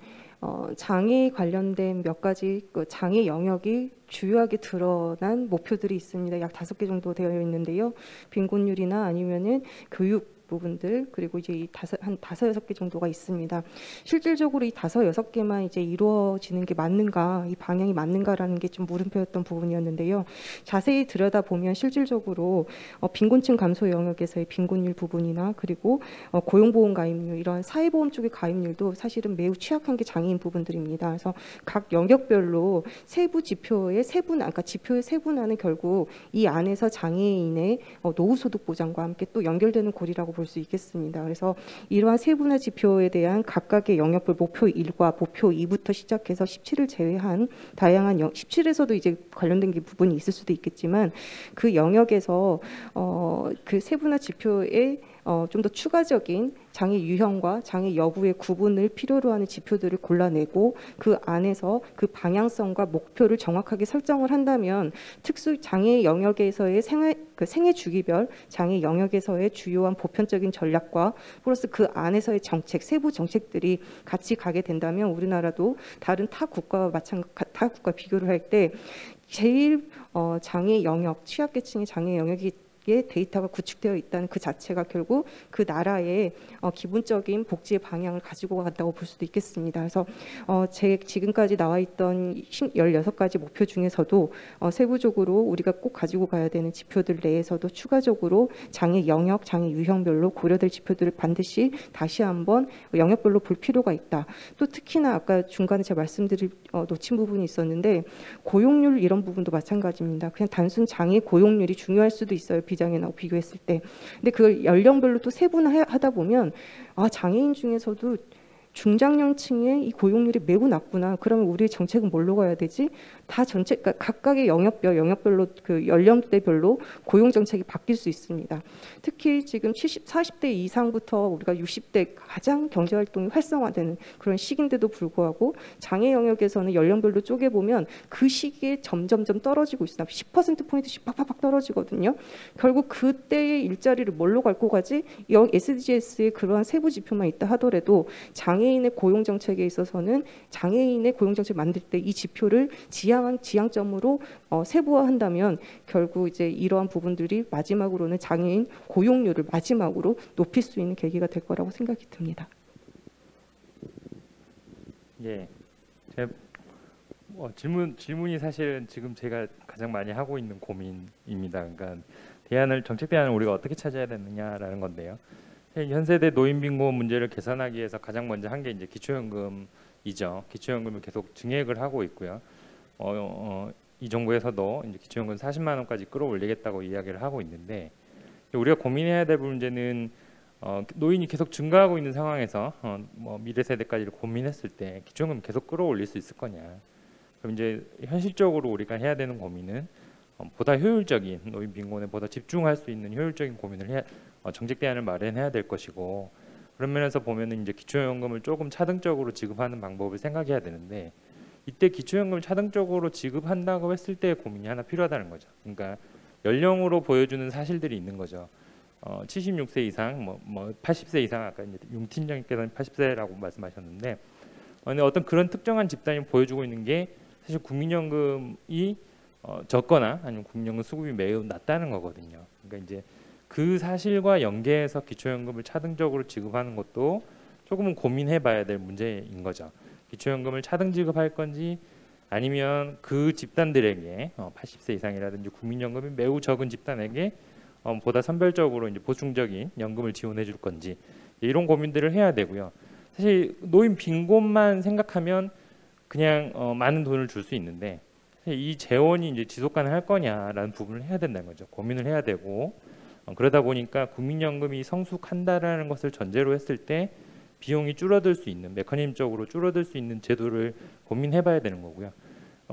장애 관련된 몇 가지 장애 영역이 주요하게 드러난 목표들이 있습니다. 약 5개 정도 되어 있는데요. 빈곤율이나 아니면은 교육 부분들, 그리고 이제 한 5-6개 정도가 있습니다. 실질적으로 이 5-6개만 이제 이루어지는 게 맞는가, 이 방향이 맞는가라는 게 좀 물음표였던 부분이었는데요. 자세히 들여다보면 실질적으로 빈곤층 감소 영역에서의 빈곤율 부분이나, 그리고 고용보험 가입률, 이런 사회보험 쪽의 가입률도 사실은 매우 취약한 게 장애인 부분들입니다. 그래서 각 영역별로 세부 지표의 그러니까 지표의 세분화는 결국 이 안에서 장애인의 노후소득 보장과 함께 또 연결되는 고리라고 볼 수 있겠습니다. 그래서 이러한 세분화 지표에 대한 각각의 영역별 목표 1과 목표 2부터 시작해서 17을 제외한 다양한 17에서도 이제 관련된 게 부분이 있을 수도 있겠지만, 그 영역에서 그 세분화 지표에 좀 더 추가적인 장애 유형과 장애 여부의 구분을 필요로 하는 지표들을 골라내고 그 안에서 그 방향성과 목표를 정확하게 설정을 한다면 특수 장애 영역에서의 생애 주기별 장애 영역에서의 주요한 보편적인 전략과 플러스 그 안에서의 정책, 세부 정책들이 같이 가게 된다면 우리나라도 다른 타 국가와 비교를 할 때 제일 장애 영역, 취약계층의 장애 영역이 데이터가 구축되어 있다는 그 자체가 결국 그 나라의 기본적인 복지의 방향을 가지고 간다고 볼 수도 있겠습니다. 그래서 지금까지 나와 있던 16가지 목표 중에서도 세부적으로 우리가 꼭 가지고 가야 되는 지표들 내에서도 추가적으로 장애 영역, 장애 유형별로 고려될 지표들을 반드시 다시 한번 영역별로 볼 필요가 있다. 또 특히나 아까 중간에 제가 놓친 부분이 있었는데, 고용률 이런 부분도 마찬가지입니다. 그냥 단순 장애 고용률이 중요할 수도 있어요. 비장애하고 비교했을 때. 근데 그걸 연령별로 또 세분화하다 보면 장애인 중에서도 중장년층의 이 고용률이 매우 낮구나. 그러면 우리의 정책은 뭘로 가야 되지? 다 그러니까 각각의 영역별로 그 연령대별로 고용 정책이 바뀔 수 있습니다. 특히 지금 40대 이상부터 우리가 60대 가장 경제 활동이 활성화되는 그런 시기인데도 불구하고 장애 영역에서는 연령별로 쪼개 보면 그 시기에 점점점 떨어지고 있습니다. 10%포인트씩 팍팍 떨어지거든요. 결국 그때의 일자리를 뭘로 갖고 가지? SDGs의 그러한 세부 지표만 있다 하더라도 장애 장애인의 고용 정책에 있어서는 장애인의 고용 정책 만들 때 이 지표를 지향점으로 세부화한다면 결국 이제 이러한 부분들이 마지막으로는 장애인 고용률을 마지막으로 높일 수 있는 계기가 될 거라고 생각이 듭니다. 예, 질문이 사실은 지금 제가 가장 많이 하고 있는 고민입니다. 그러니까 정책 대안을 우리가 어떻게 찾아야 되느냐라는 건데요. 현 세대 노인 빈곤 문제를 개선하기 위해서 가장 먼저 한 게 이제 기초연금이죠. 기초연금을 계속 증액을 하고 있고요. 이 정부에서도 이제 기초연금 40만 원까지 끌어올리겠다고 이야기를 하고 있는데, 우리가 고민해야 될 문제는 노인이 계속 증가하고 있는 상황에서 미래 세대까지를 고민했을 때 기초연금 계속 끌어올릴 수 있을 거냐. 그럼 이제 현실적으로 우리가 해야 되는 고민은 보다 효율적인 노인 빈곤에 보다 집중할 수 있는 효율적인 고민을 정책 대안을 마련해야 될 것이고, 그런 면에서 보면은 이제 기초연금을 조금 차등적으로 지급하는 방법을 생각해야 되는데, 이때 기초연금을 차등적으로 지급한다고 했을 때 고민이 하나 필요하다는 거죠. 그러니까 연령으로 보여주는 사실들이 있는 거죠. 76세 이상, 80세 이상, 아까 이제 용 팀장님께서는 80세라고 말씀하셨는데, 어떤 그런 특정한 집단이 보여주고 있는 게 사실 국민연금이 적거나 아니면 국민연금 수급이 매우 낮다는 거거든요. 그러니까 이제 그 사실과 연계해서 기초연금을 차등적으로 지급하는 것도 조금은 고민해봐야 될 문제인 거죠. 기초연금을 차등 지급할 건지 아니면 그 집단들에게 80세 이상이라든지 국민연금이 매우 적은 집단에게 보다 선별적으로 이제 보충적인 연금을 지원해 줄 건지, 이런 고민들을 해야 되고요. 사실 노인 빈곤만 생각하면 그냥 많은 돈을 줄 수 있는데, 이 재원이 이제 지속 가능할 거냐라는 부분을 해야 된다는 거죠. 고민을 해야 되고, 그러다 보니까 국민연금이 성숙한다라는 것을 전제로 했을 때 비용이 줄어들 수 있는, 메커니즘적으로 줄어들 수 있는 제도를 고민해봐야 되는 거고요.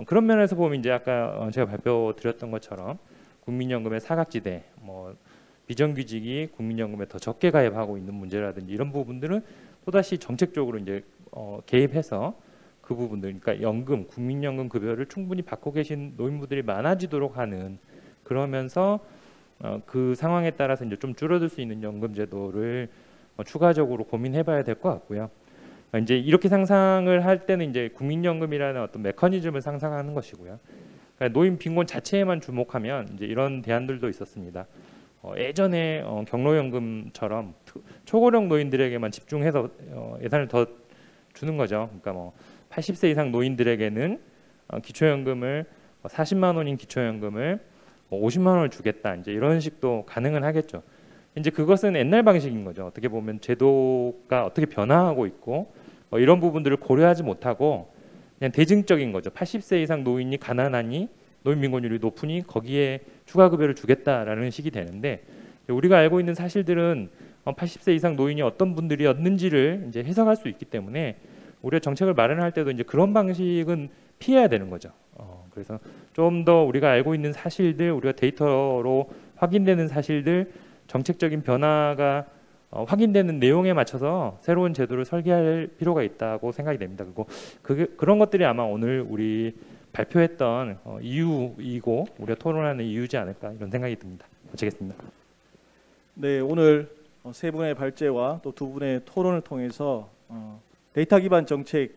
그런 면에서 보면 이제 아까 제가 발표 드렸던 것처럼 국민연금의 사각지대, 비정규직이 국민연금에 더 적게 가입하고 있는 문제라든지 이런 부분들은 또다시 정책적으로 이제 개입해서 그 부분들, 그러니까 연금, 국민연금 급여를 충분히 받고 계신 노인분들이 많아지도록 하는, 그러면서 그 상황에 따라서 이제 좀 줄어들 수 있는 연금 제도를 추가적으로 고민해봐야 될 것 같고요. 이제 이렇게 상상을 할 때는 이제 국민연금이라는 어떤 메커니즘을 상상하는 것이고요. 그러니까 노인 빈곤 자체에만 주목하면 이제 이런 대안들도 있었습니다. 예전에 경로연금처럼 초고령 노인들에게만 집중해서 예산을 더 주는 거죠. 그러니까 80세 이상 노인들에게는 기초연금을 40만 원인 기초연금을 50만 원을 주겠다. 이제 이런 식도 가능은 하겠죠. 이제 그것은 옛날 방식인 거죠. 어떻게 보면 제도가 어떻게 변화하고 있고 이런 부분들을 고려하지 못하고 그냥 대증적인 거죠. 80세 이상 노인이 가난하니 노인 빈곤율이 높으니 거기에 추가 급여를 주겠다라는 식이 되는데, 우리가 알고 있는 사실들은 80세 이상 노인이 어떤 분들이었는지를 이제 해석할 수 있기 때문에 우리가 정책을 마련할 때도 이제 그런 방식은 피해야 되는 거죠. 그래서 좀 더 우리가 알고 있는 사실들, 우리가 데이터로 확인되는 사실들, 정책적인 변화가 확인되는 내용에 맞춰서 새로운 제도를 설계할 필요가 있다고 생각이 됩니다. 그리고 그런 것들이 아마 오늘 우리 발표했던 이유이고 우리가 토론하는 이유지 않을까, 이런 생각이 듭니다. 마치겠습니다. 네, 오늘 세 분의 발제와 또 두 분의 토론을 통해서 데이터 기반 정책의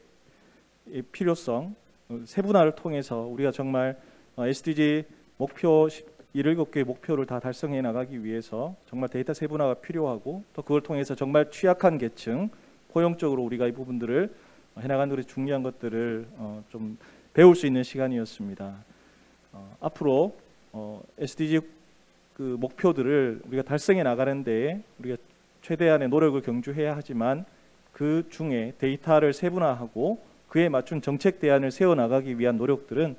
필요성, 세분화를 통해서 우리가 정말 SDG 목표 17개의 목표를 다 달성해 나가기 위해서 정말 데이터 세분화가 필요하고, 또 그걸 통해서 정말 취약한 계층, 포용적으로 우리가 이 부분들을 해나가는 것이 중요한 것들을 좀 배울 수 있는 시간이었습니다. 앞으로 SDG 그 목표들을 우리가 달성해 나가는데 우리가 최대한의 노력을 경주해야 하지만, 그 중에 데이터를 세분화하고 그에 맞춘 정책 대안을 세워 나가기 위한 노력들은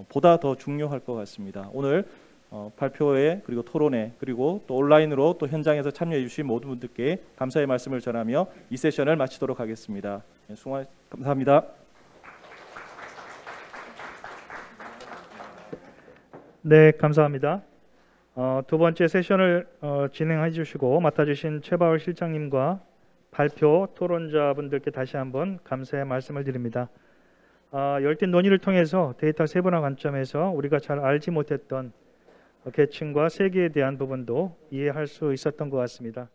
보다 더 중요할 것 같습니다. 오늘 발표회, 그리고 토론회, 그리고 또 온라인으로 또 현장에서 참여해 주신 모든 분들께 감사의 말씀을 전하며 이 세션을 마치도록 하겠습니다. 감사합니다. 네, 감사합니다. 두 번째 세션을 진행해 주시고 맡아주신 최바울 실장님과 발표 토론자분들께 다시 한번 감사의 말씀을 드립니다. 열띤 논의를 통해서 데이터 세분화 관점에서 우리가 잘 알지 못했던 계층과 세계에 대한 부분도 이해할 수 있었던 것 같습니다.